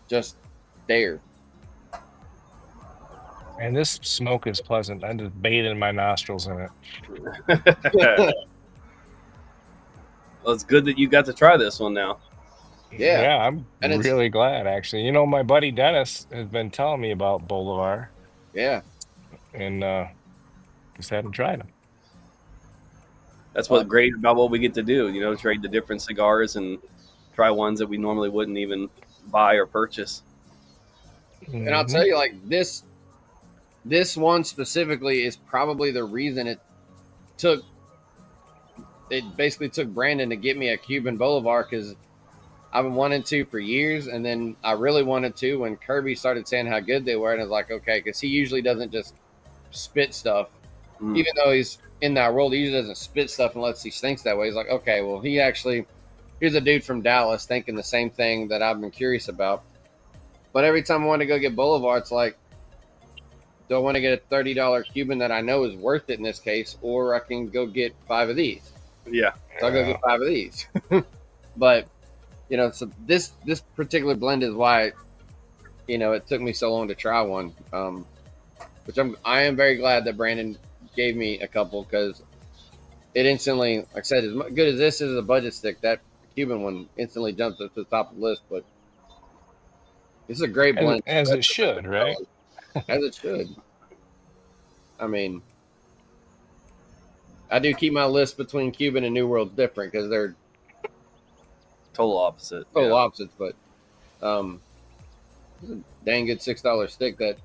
just there. And this smoke is pleasant. I'm just bathing my nostrils in it. Well, it's good that you got to try this one now. Yeah, I'm really glad, actually. My buddy Dennis has been telling me about Bolivar. Yeah. And just haven't tried them. That's what's great about what we get to do, trade the different cigars and try ones that we normally wouldn't even buy or purchase. And I'll tell you, like, this one specifically is probably the reason it basically took Brandon to get me a Cuban Bolivar, because I've been wanting to for years, and then I really wanted to when Kirby started saying how good they were, and I was like, okay, because he usually doesn't just spit stuff, even though he's in that world, he usually doesn't spit stuff unless he thinks that way. He's like, okay, well, here's a dude from Dallas thinking the same thing that I've been curious about. But every time I want to go get Bolivar, it's like, do I want to get a $30 Cuban that I know is worth it in this case, or I can go get 5 of these? Yeah. So I'll go get 5 of these. But, so this particular blend is why, it took me so long to try one. Which I am very glad that Brandon gave me a couple, because it instantly, like I said, as good as this is a budget stick, that Cuban one instantly jumps up to the top of the list. But this is a great blend. As it should, right? As it should. I mean, I do keep my list between Cuban and New World different because they're total opposite. Total opposites, but it's a dang good $6 stick that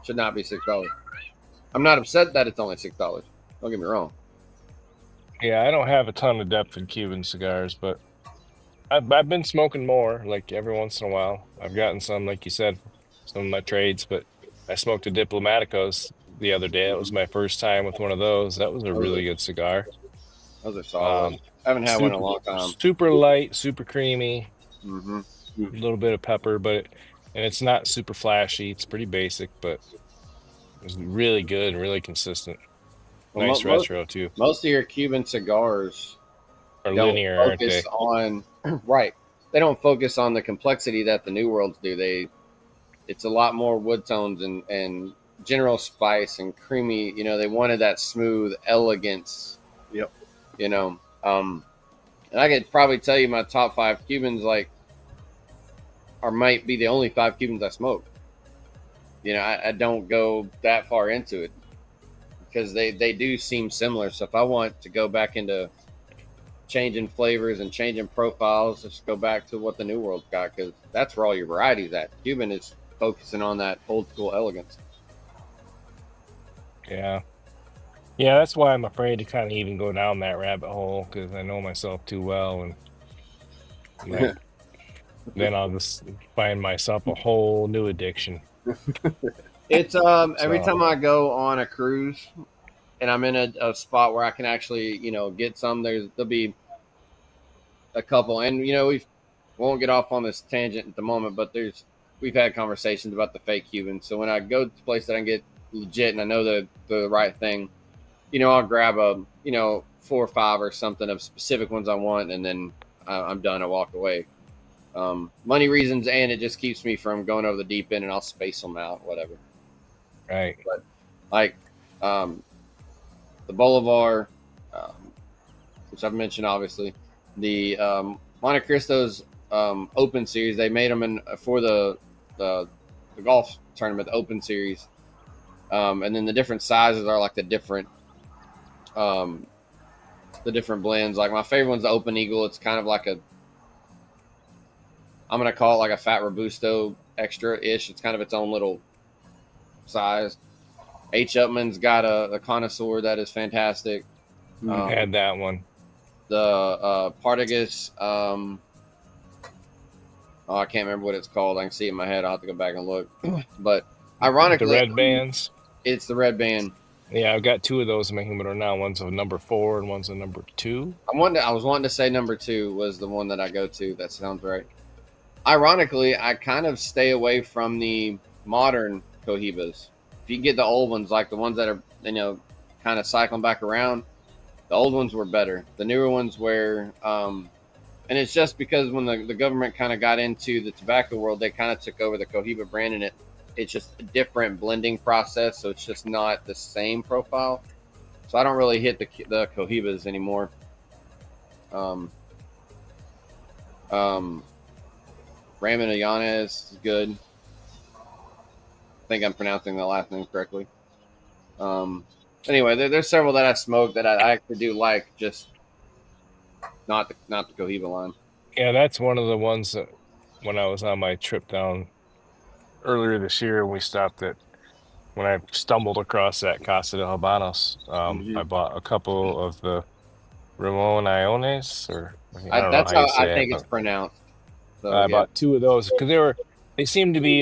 should not be $6. I'm not upset that it's only $6. Don't get me wrong. Yeah, I don't have a ton of depth in Cuban cigars, but I've been smoking more, like every once in a while. I've gotten some, like you said, some of my trades, but I smoked a Diplomaticos the other day. It was my first time with one of those. That was a really good cigar. Those are solid. I haven't had one in a long time. Super light, super creamy, mm-hmm. A little bit of pepper, and it's not super flashy. It's pretty basic, but it's really good and really consistent. Well, nice retro too. Most of your Cuban cigars are linear, aren't they? Right. They don't focus on the complexity that the New Worlds do. It's a lot more wood tones and general spice and creamy. They wanted that smooth elegance. Yep. And I could probably tell you my top 5 Cubans, or might be the only 5 Cubans I smoke. I don't go that far into it because they do seem similar. So if I want to go back into changing flavors and changing profiles, just go back to what the New World's got, because that's where all your variety's at. Cuban is focusing on that old school elegance. Yeah, that's why I'm afraid to kind of even go down that rabbit hole, because I know myself too well, and then I'll just find myself a whole new addiction. It's every time I go on a cruise and I'm in a spot where I can actually, get some, there'll be a couple, and we won't get off on this tangent at the moment, but we've had conversations about the fake Cuban. So when I go to a place that I can get legit and I know the right thing, I'll grab a 4 or 5 or something of specific ones I want, and then I'm done. I walk away. Money reasons, and it just keeps me from going over the deep end, and I'll space them out, whatever. Right. But the Bolivar, which I've mentioned, obviously, the Monte Cristo's Open Series. They made them for the golf tournament, the Open Series, and then the different sizes are like the different blends. Like my favorite one's the Open Eagle. It's kind of like I'm gonna call it like a Fat Robusto extra-ish. It's kind of its own little size. H. Upman's got a connoisseur that is fantastic. Had that one. The Partagas, I can't remember what it's called. I can see it in my head. I'll have to go back and look. But ironically, the red bands. It's the red band. Yeah, I've got 2 of those in my humidor now. One's a number 4 and one's a number 2. I was wanting to say number 2 was the one that I go to. That sounds right. Ironically, I kind of stay away from the modern Cohibas. If you get the old ones, like the ones that are, kind of cycling back around, the old ones were better. The newer ones were, and it's just because when the government kind of got into the tobacco world, they kind of took over the Cohiba brand, and it's just a different blending process, so it's just not the same profile. So I don't really hit the Cohibas anymore. Raymond Illanes is good. I think I'm pronouncing the last name correctly. Anyway, there's several that I smoke that I actually do like, just not the Cohiba line. Yeah, that's one of the ones that when I was on my trip down earlier this year, we stopped when I stumbled across that Casa de Habanos. I bought a couple of the Ramon Iones, or I don't know That's how you how I say it, think it's but pronounced. So I yeah, bought 2 of those because they seem to be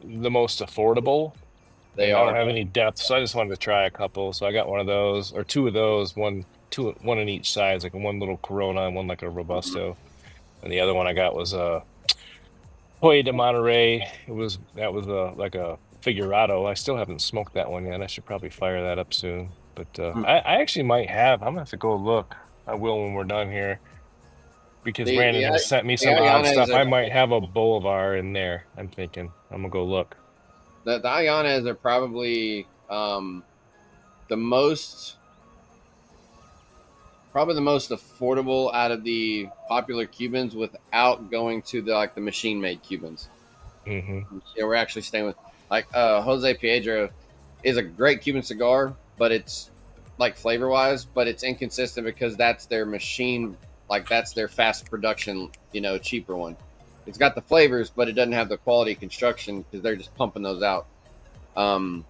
the most affordable, they and I don't are. have any depth, so I just wanted to try a couple. So I got one of those or 2 of those, one in each size, like one little Corona and one like a Mhm. Robusto, and the other one I got was a Hoy de Monterey. That was a like a Figurado. I still haven't smoked that one yet. I should probably fire that up soon. But Hmm. I actually might have. I'm gonna have to go look. I will when we're done here because The Brandon the has sent me the some odd Ayanas stuff. I are might have a Bolivar in there. I'm thinking I'm gonna go look. the Ayanas are probably the most probably the most affordable out of the popular Cubans without going to the machine made Cubans. Hmm. Yeah, we're actually staying with Jose Piedro is a great Cuban cigar, but it's like flavor wise, but it's inconsistent because that's their machine, like that's their fast production, cheaper one. It's got the flavors, but it doesn't have the quality construction because they're just pumping those out. Um,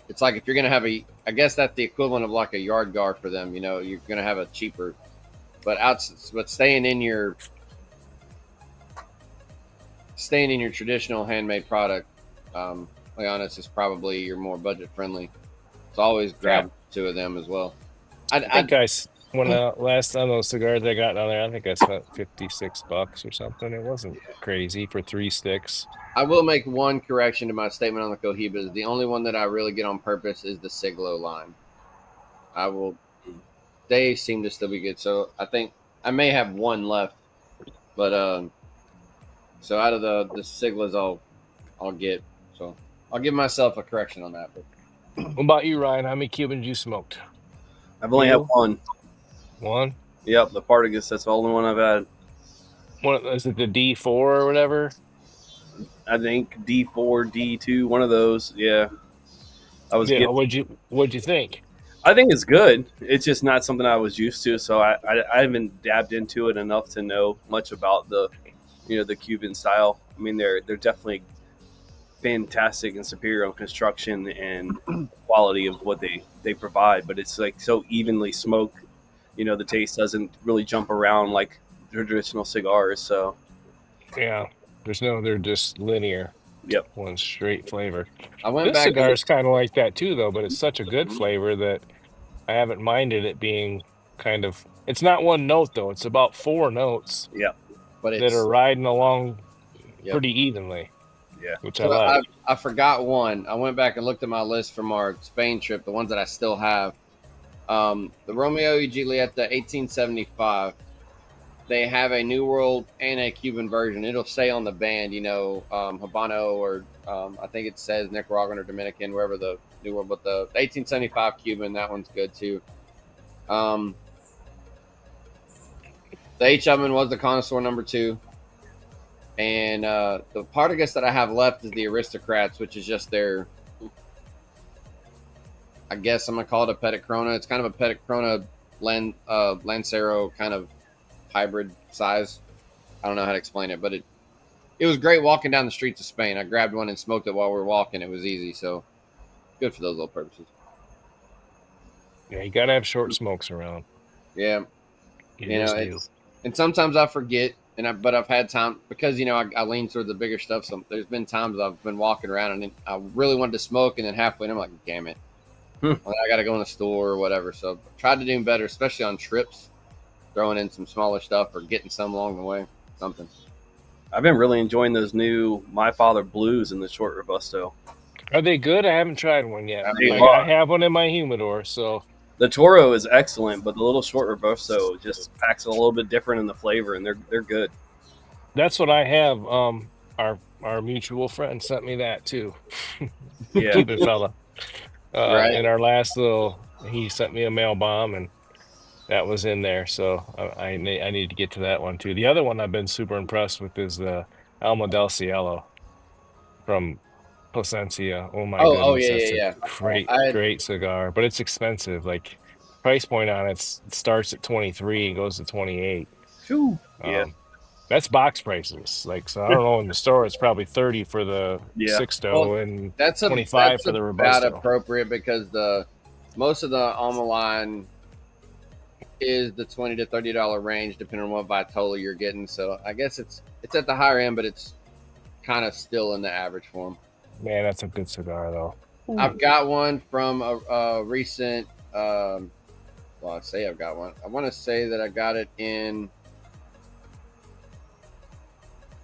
it's like if you're gonna have I guess that's the equivalent of like a yard guard for them. You're gonna have a cheaper, but staying in your traditional handmade product, Leonis is probably your more budget friendly. So always Yeah, grab 2 of them as well. I think when last time those cigars I got down there, I think I spent $56 or something. It wasn't crazy for 3 sticks. I will make one correction to my statement on the Cohibas. The only one that I really get on purpose is the Siglo line. I will. They seem to still be good. So I think I may have one left, but so out of the Siglas, I'll get. So I'll give myself a correction on that. But What about you, Ryan? How many Cubans you smoked? I've only had 2? one. 1? Yep, the Partagas. That's the only one I've had. What is it? The D4 or whatever? I think D4, D2, one of those. Yeah, I was Yeah. getting. What'd you think? I think it's good. It's just not something I was used to, so I haven't dabbed into it enough to know much about the Cuban style. I mean, they're definitely fantastic and superior on construction and quality of what they provide, but it's like so evenly smoked. The taste doesn't really jump around like traditional cigars. So, Yeah. They're just linear, yep. one straight flavor. I went This back cigar and is kind of like that too, though, but it's such a good flavor that I haven't minded it being it's not one note though. It's about 4 notes Yep. but that are it's riding along yep. pretty evenly, Yeah. which I So I like. I forgot one. I went back and looked at my list from our Spain trip, the ones that I still have. The Romeo y Julieta 1875. They have a New World and a Cuban version. It'll say on the band, Habano or I think it says Nicaraguan or Dominican, wherever the New World. But the 1875 Cuban, that one's good too. Um, the H oven was the connoisseur number 2. And the Partagas that I have left is the Aristocrats, which is just their, I guess I'm going to call it a Petit Corona. It's kind of a Petit Corona Lancero kind of hybrid size. I don't know how to explain it, but it was great walking down the streets of Spain. I grabbed one and smoked it while we were walking. It was easy, so good for those little purposes. Yeah, you gotta have short smokes around. Yeah, You just do. and sometimes I forget, but I've had time because I lean toward the bigger stuff. So there's been times I've been walking around and I really wanted to smoke, and then halfway, I'm like, damn it, I got to go in the store or whatever. So I tried to do better, especially on trips, throwing in some smaller stuff or getting some along the way, something. I've been really enjoying those new My Father Blues in the short Robusto. Are they good? I haven't tried one yet. They I are. have one in my humidor, so The Toro is excellent, but the little short Robusto just packs a little bit different in the flavor, and they're good. that's what I have. Our mutual friend sent me that too. Yeah. Cuban fella. Right. In our he sent me a mail bomb, and that was in there. So I need to get to that one too. The other one I've been super impressed with is the Alma del Cielo from Plasencia. Oh my Oh goodness, yeah, that's a yeah, yeah. great cigar, but it's expensive. Like price point on it starts at 23 and goes to 28. Yeah. That's box prices. Like, so I don't know, in the store it's probably 30 for the Yeah. Sixto and That's 25 for the about Robusto. appropriate because most of the Alma line is the $20 to $30 range, depending on what Vitola you're getting. So I guess it's at the higher end, but it's kind of still in the average form. Man, that's a good cigar, though. I've got one from a recent. Well, I say I've got one. I want to say that I got it in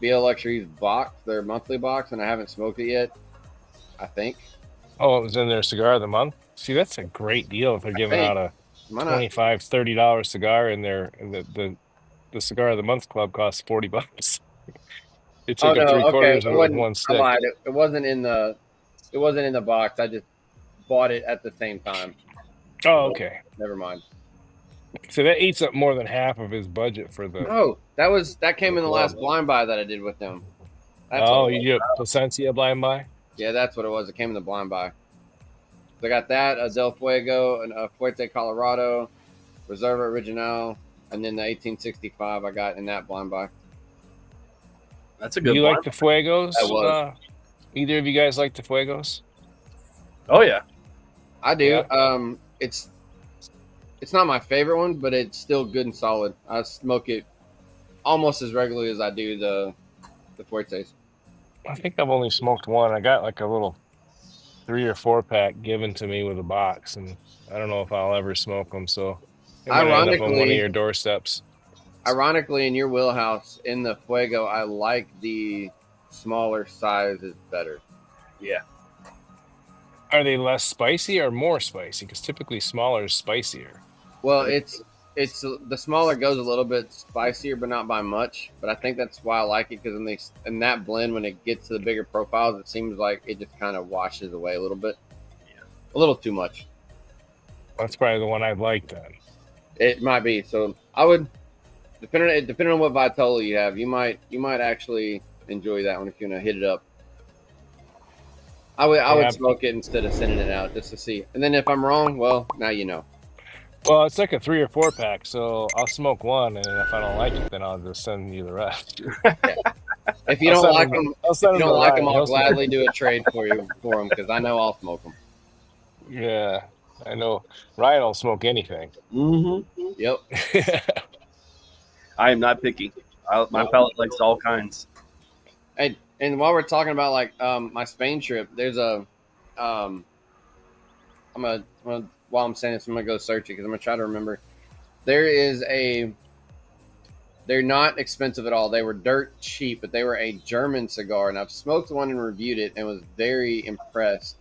BL Luxury's box, their monthly box, and I haven't smoked it yet. I think. Oh, it was in their cigar of the month. See, that's a great deal if they're giving out a $25, $30 cigar in there, and the cigar of the month club costs $40. They took a 3/4 of it with one stick. I lied. It wasn't in the box. I just bought it at the same time. Oh, okay. Never mind. So that eats up more than half of his budget for the. No, that came in the last blind buy that I did with them. You did Placencia blind buy? Yeah, that's what it was. It came in the blind buy. So I got that, a Del Fuego, a Fuerte Colorado, Reserva Original, and then the 1865 I got in that blind buy. That's a good. You like the Fuegos? That was. Either of you guys like the Fuegos? Oh yeah, I do. Yeah. It's not my favorite one, but it's still good and solid. I smoke it almost as regularly as I do the Fuertes. I think I've only smoked one. I got like a little 3 or 4 pack given to me with a box, and I don't know if I'll ever smoke them. So it might end up on one of your doorsteps. Ironically, in your wheelhouse, in the Fuego, I like the smaller size is better. Yeah. Are they less spicy or more spicy? Because typically smaller is spicier. Well, it's the smaller goes a little bit spicier, but not by much. But I think that's why I like it, because in that blend, when it gets to the bigger profiles, it seems like it just kind of washes away a little bit. Yeah. A little too much. That's probably the one I'd like then. It might be. So I would, depending on what Vitola you have, you might actually enjoy that one if you're gonna hit it up. I would smoke it instead of sending it out just to see. And then if I'm wrong, well, now you know. Well, it's like a 3 or 4 pack, so I'll smoke one, and if I don't like it, then I'll just send you the rest. Yeah. If you don't like them, I'll gladly do a trade for them because I know I'll smoke them. Yeah, I know. Ryan will smoke anything. Mm-hmm. Yep. I am not picky. My palate likes all kinds. And while we're talking about my Spain trip, there's while I'm saying this, I'm gonna go search it because I'm gonna try to remember. They're not expensive at all. They were dirt cheap, but they were a German cigar, and I've smoked one and reviewed it and was very impressed.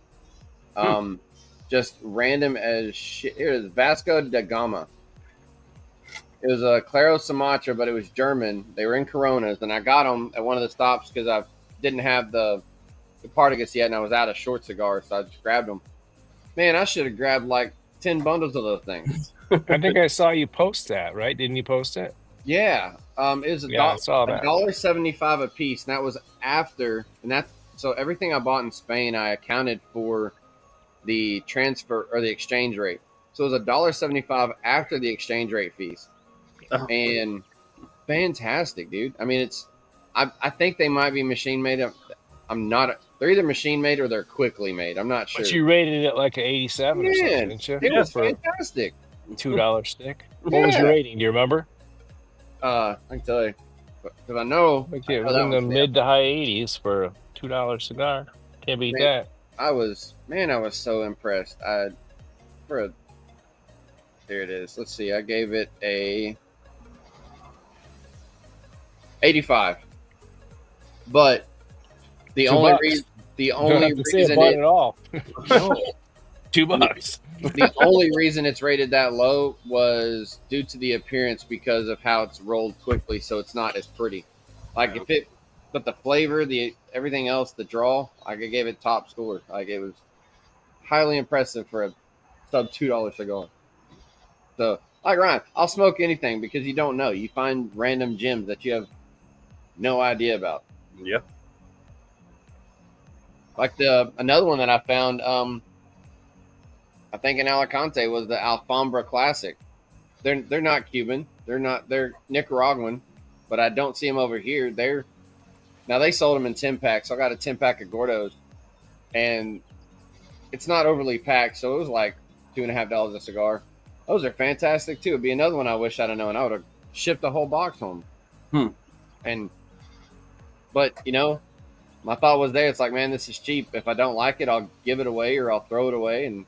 Just random as shit. It was Vasco da Gama. It was a Claro Sumatra, but it was German. They were in Coronas, and I got them at one of the stops because I didn't have the Partagas yet, and I was out of short cigars, so I just grabbed them. Man, I should have grabbed like 10 bundles of those things. I think I saw you post that, right? Didn't you post it? Yeah. It was $1.75 a piece, and that was after, so everything I bought in Spain, I accounted for the transfer or the exchange rate. So it was $1.75 after the exchange rate fees. Oh. And fantastic, dude. I mean, I think they might be machine made. They're either machine made or they're quickly made. I'm not sure. But you rated it like an 87 or something, didn't you? It was fantastic. $2 stick. What was your rating? Do you remember? I can tell you. Because I know. It was in the mid to high 80s for a $2 cigar. Can't beat that. I was so impressed. There it is. Let's see. I gave it a 85. But the only reason at all. No. $2. The only reason it's rated that low was due to the appearance because of how it's rolled quickly, so it's not as pretty. But the flavor, everything else, the draw, I gave it top score. It was highly impressive for a sub $2 cigar. So, like Ryan, I'll smoke anything because you don't know. You find random gems that you have no idea about. Yep. Like another one that I found, I think in Alicante was the Alfambra Classic. They're not Cuban. They're Nicaraguan, but I don't see them over here. Now they sold them in 10 packs. So I got a 10 pack of Gordos, and it's not overly packed, so it was like $2.50 a cigar. Those are fantastic too. It'd be another one I wish I'd have known. I would have shipped the whole box home. But my thought was there. It's like, man, this is cheap. If I don't like it, I'll give it away or I'll throw it away, and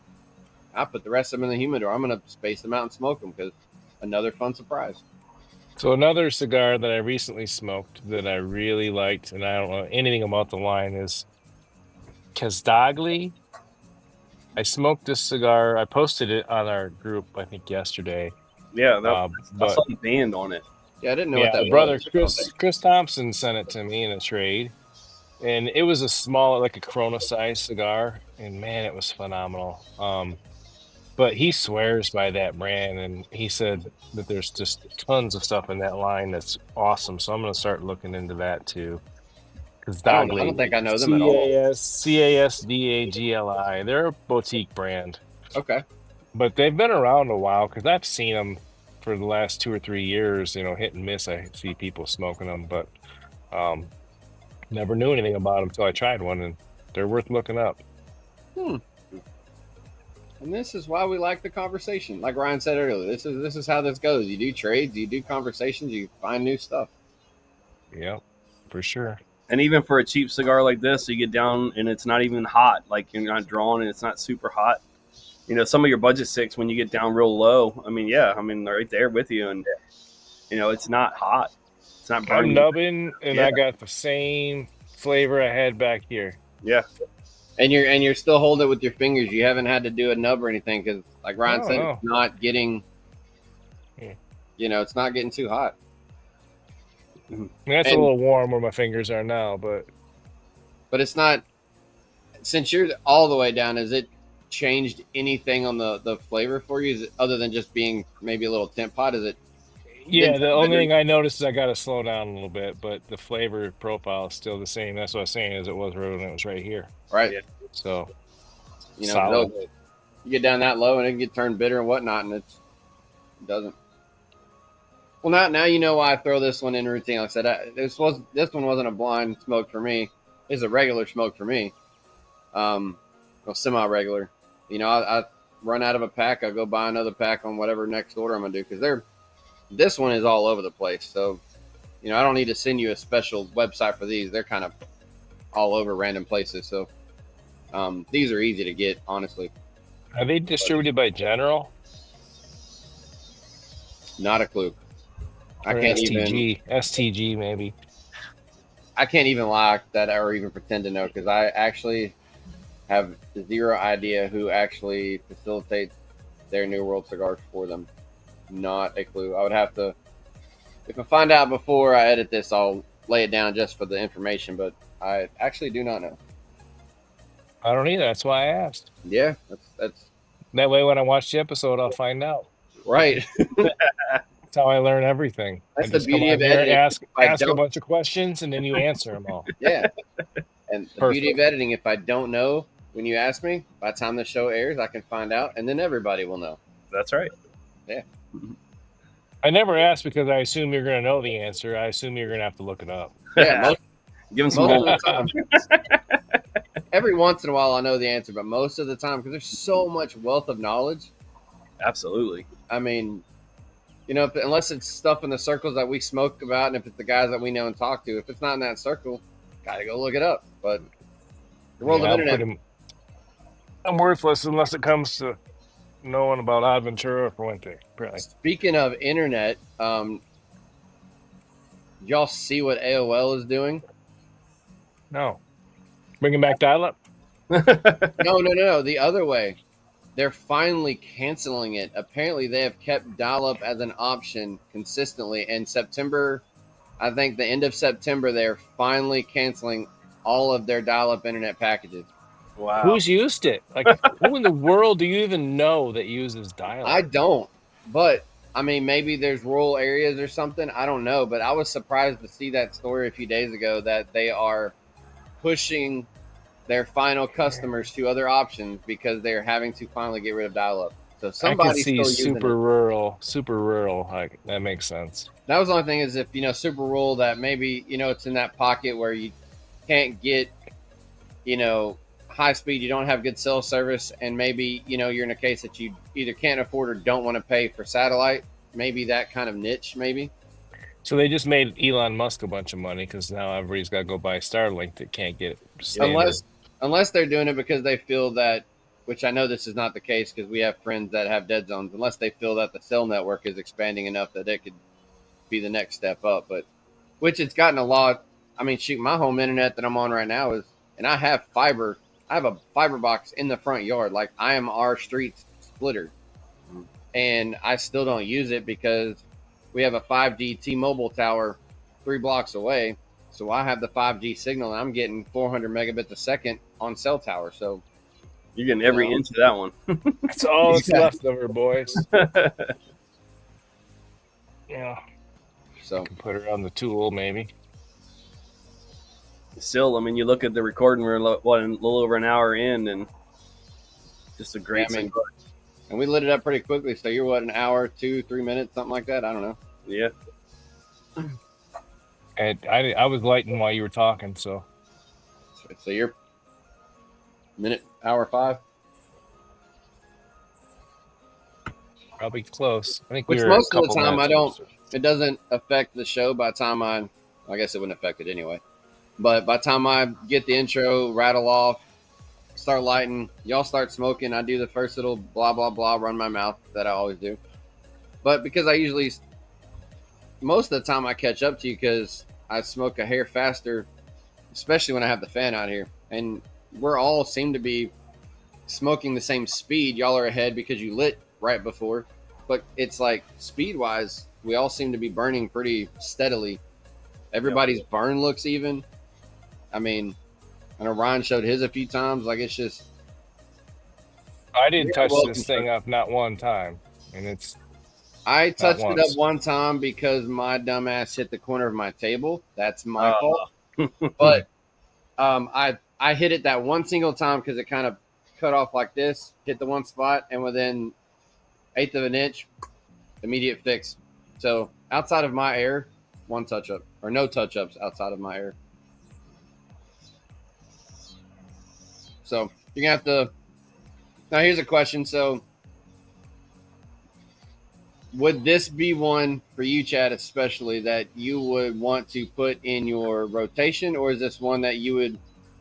I'll put the rest of them in the humidor. I'm gonna space them out and smoke them because another fun surprise. So another cigar that I recently smoked that I really liked, and I don't know anything about the line, is Casdagli. I smoked this cigar. I posted it on our group, I think, yesterday. Yeah, I saw the band on it. Yeah, I didn't know what that brother was. Chris Thompson sent it to me in a trade, and it was a small, like a Corona size cigar, and man, it was phenomenal. But he swears by that brand, and he said that there's just tons of stuff in that line that's awesome. So I'm going to start looking into that too. Because I don't think I know them at all. Casdagli. They're a boutique brand. Okay. But they've been around a while because I've seen them for the last 2 or 3 years. Hit and miss. I see people smoking them, but never knew anything about them until I tried one, and they're worth looking up. And this is why we like the conversation. Like Ryan said earlier, this is how this goes. You do trades, you do conversations, you find new stuff. Yeah, for sure. And even for a cheap cigar like this, you get down and it's not even hot. Like you're not drawn and it's not super hot. Some of your budget sticks when you get down real low. They're right there with you, and it's not hot. It's not burning. I'm nubbing, and I got the same flavor I had back here. Yeah. And you're still holding it with your fingers. You haven't had to do a nub or anything because, like Ryan said, it's not getting, it's not getting too hot. That's a little warm where my fingers are now, but it's not. Since you're all the way down, has it changed anything on the flavor for you? Is it, other than just being maybe a little temp hot? Is it? Yeah, the only thing I noticed is I got to slow down a little bit, but the flavor profile is still the same. That's what I was saying, as it was when it was right here. Right. Yeah. So, solid. You get down that low and it can get turned bitter and whatnot, and it doesn't. Well, now you know why I throw this one in routine. Like I said, this one wasn't a blind smoke for me. It's a regular smoke for me. Semi-regular. I run out of a pack, I go buy another pack on whatever next order I'm gonna do because this one is all over the place. So, I don't need to send you a special website for these. They're kind of all over random places. So, these are easy to get, honestly. Are they distributed by General? Not a clue. I can't STG maybe. I can't even lie that or even pretend to know because I actually have zero idea who actually facilitates their New World cigars for them. Not a clue. I would have to, if I find out before I edit this, I'll lay it down just for the information, but I actually do not know. I don't either. That's why I asked. Yeah, that's that way when I watch the episode, I'll find out. Right. That's how I learn everything. That's the beauty of editing. Ask a bunch of questions, and then you answer them all. Yeah. And the beauty of editing, if I don't know when you ask me, by the time the show airs, I can find out, and then everybody will know. That's right. Yeah. I never ask because I assume you're going to know the answer. I assume you're going to have to look it up. Yeah. Give them some homework. Every once in a while, I know the answer, but most of the time, because there's so much wealth of knowledge. Absolutely. I mean, unless it's stuff in the circles that we smoke about, and if it's the guys that we know and talk to, if it's not in that circle, gotta go look it up. But the world of internet, I'm worthless unless it comes to knowing about Adventura or Fuente. Really. Speaking of internet, y'all see what AOL is doing? No. Bringing back dial-up? No. The other way. They're finally canceling it. Apparently, they have kept dial-up as an option consistently. In September, I think the end of September, they're finally canceling all of their dial-up internet packages. Wow. Who's used it? Like, who in the world do you even know that uses dial-up? I don't. But, maybe there's rural areas or something. I don't know. But I was surprised to see that story a few days ago that they are pushing their final customers to other options because they're having to finally get rid of dial-up. So somebody's still using super rural. Like, that makes sense. That was the only thing is if, super rural that maybe, it's in that pocket where you can't get, high speed, you don't have good cell service, and maybe you're in a case that you either can't afford or don't want to pay for satellite. Maybe that kind of niche, maybe. So they just made Elon Musk a bunch of money because now everybody's got to go buy Starlink that can't get standard. Unless they're doing it because they feel that, which I know this is not the case because we have friends that have dead zones. Unless they feel that the cell network is expanding enough that it could be the next step up, but which it's gotten a lot. I mean, shoot, my home internet that I'm on right now and I have fiber. I have a fiber box in the front yard. Like, I am our street splitter, and I still don't use it because we have a 5G T-Mobile tower 3 blocks away. So I have the 5G signal, and I'm getting 400 megabits a second on cell tower. So you're getting every inch of that one. That's all that's left of her, boys. Yeah. So I can put her on the tool, maybe. Still, I mean, you look at the recording, we're a little over an hour in, and just a great cigar. And we lit it up pretty quickly. So you're what, an hour, 2-3 minutes, something like that? I don't know. Yeah. And I was lighting while you were talking, so. So you're hour 5? Probably close. I think Which most of the time it doesn't affect the show by the time I guess it wouldn't affect it anyway. But by the time I get the intro, rattle off, start lighting, y'all start smoking, I do the first little blah, blah, blah, run my mouth that I always do. But because most of the time I catch up to you because I smoke a hair faster, especially when I have the fan out here. And we're all seem to be smoking the same speed. Y'all are ahead because you lit right before. But it's like speed-wise, we all seem to be burning pretty steadily. Everybody's burn looks even. I mean, I know Ryan showed his a few times. Like, it's just... I didn't touch this thing up not one time. And I touched it up one time because my dumbass hit the corner of my table. That's my fault. But I hit it that one single time because it kind of cut off like this, hit the one spot, and within 1/8 of an inch, immediate fix. So outside of my air, one touch-up. Or no touch-ups outside of my air. So you're going to have to... Now here's a question. So would this be one for you, Chad, especially, that you would want to put in your rotation, or is this one that you would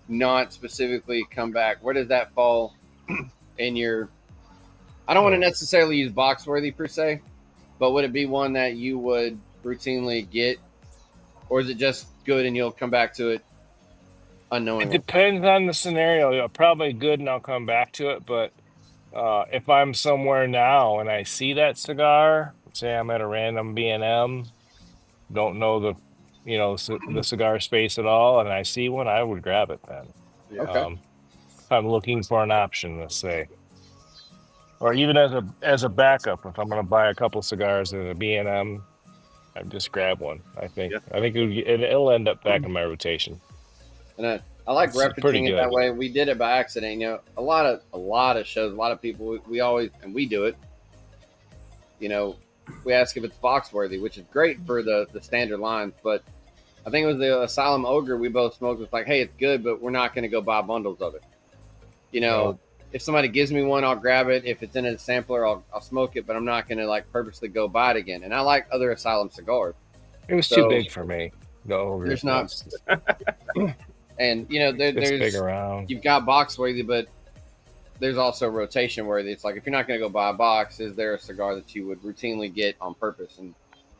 not specifically come back? Where does that fall in your... I don't want to necessarily use box worthy per se, but would it be one that you would routinely get, or is it just good and you'll come back to it unknowingly? It depends on the scenario. Probably good and I'll come back to it, but if I'm somewhere now and I see that cigar, say I'm at a random B&M, don't know the cigar space at all, and I see one, I would grab it then. Okay. If I'm looking for an option, let's say, or even as a backup, if I'm going to buy a couple cigars at a B&M, I'd just grab one. I think it'll end up back in my rotation. And I like referencing it that way. We did it by accident. A lot of shows, a lot of people, we always, and we do it. We ask if it's box worthy, which is great for the standard lines. But I think it was the Asylum Ogre we both smoked. It's like, hey, it's good, but we're not going to go buy bundles of it. If somebody gives me one, I'll grab it. If it's in a sampler, I'll smoke it, but I'm not going to purposely go buy it again. And I like other Asylum cigars. It was too big for me. No, there's not. And there's big around. You've got box worthy, but there's also rotation worthy. It's like, if you're not going to go buy a box, is there a cigar that you would routinely get on purpose? And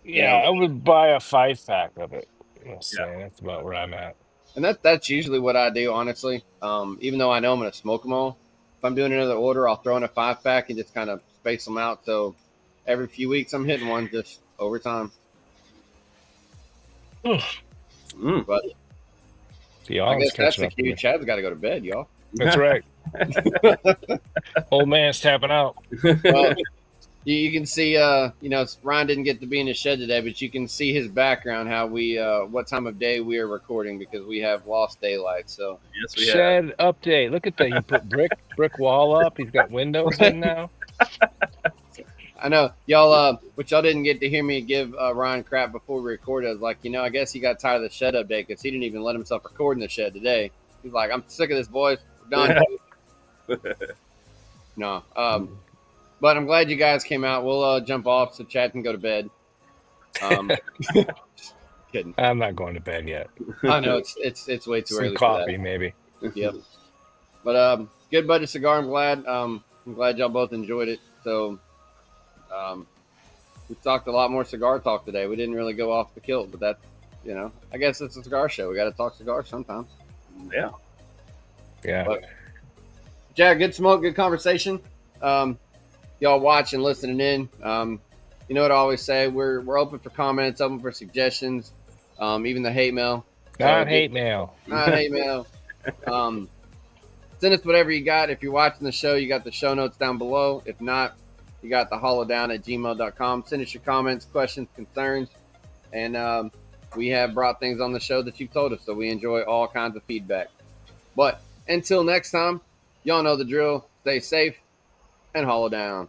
I would buy a 5-pack of it. That's about where I'm at. And that's usually what I do, honestly. Even though I know I'm going to smoke them all, if I'm doing another order, I'll throw in a 5-pack and just kind of space them out. So every few weeks, I'm hitting one just over time. But I guess that's the cue. Chad's got to go to bed, y'all. That's right. Old man's tapping out. Well, you can see, Ryan didn't get to be in his shed today, but you can see his background, how we, what time of day we are recording, because we have lost daylight. So yes, we shed update. Look at that. You put brick wall up. He's got windows in now. I know y'all, but y'all didn't get to hear me give Ryan crap before we recorded. I was like, I guess he got tired of the shed update because he didn't even let himself record in the shed today. He's like, I'm sick of this, boys. We're Done. No. But I'm glad you guys came out. We'll jump off so Chad can go to bed. Kidding. I'm not going to bed yet. I know it's way too Some early coffee, for that. maybe. Yep. But good buddy cigar. I'm glad y'all both enjoyed it. So we talked a lot more cigar talk today. We didn't really go off the kilt, but that's I guess it's a cigar show. We got to talk cigars sometimes. Yeah. But, Jack, good smoke, good conversation. Y'all watching, listening in. You know what I always say? We're open for comments, open for suggestions, even the hate mail. Not hate mail. Not hate mail. Send us whatever you got. If you're watching the show, you got the show notes down below. If not, you got the hollowdown@gmail.com. Send us your comments, questions, concerns. And we have brought things on the show that you've told us, so we enjoy all kinds of feedback. But until next time, y'all know the drill. Stay safe and hollow down.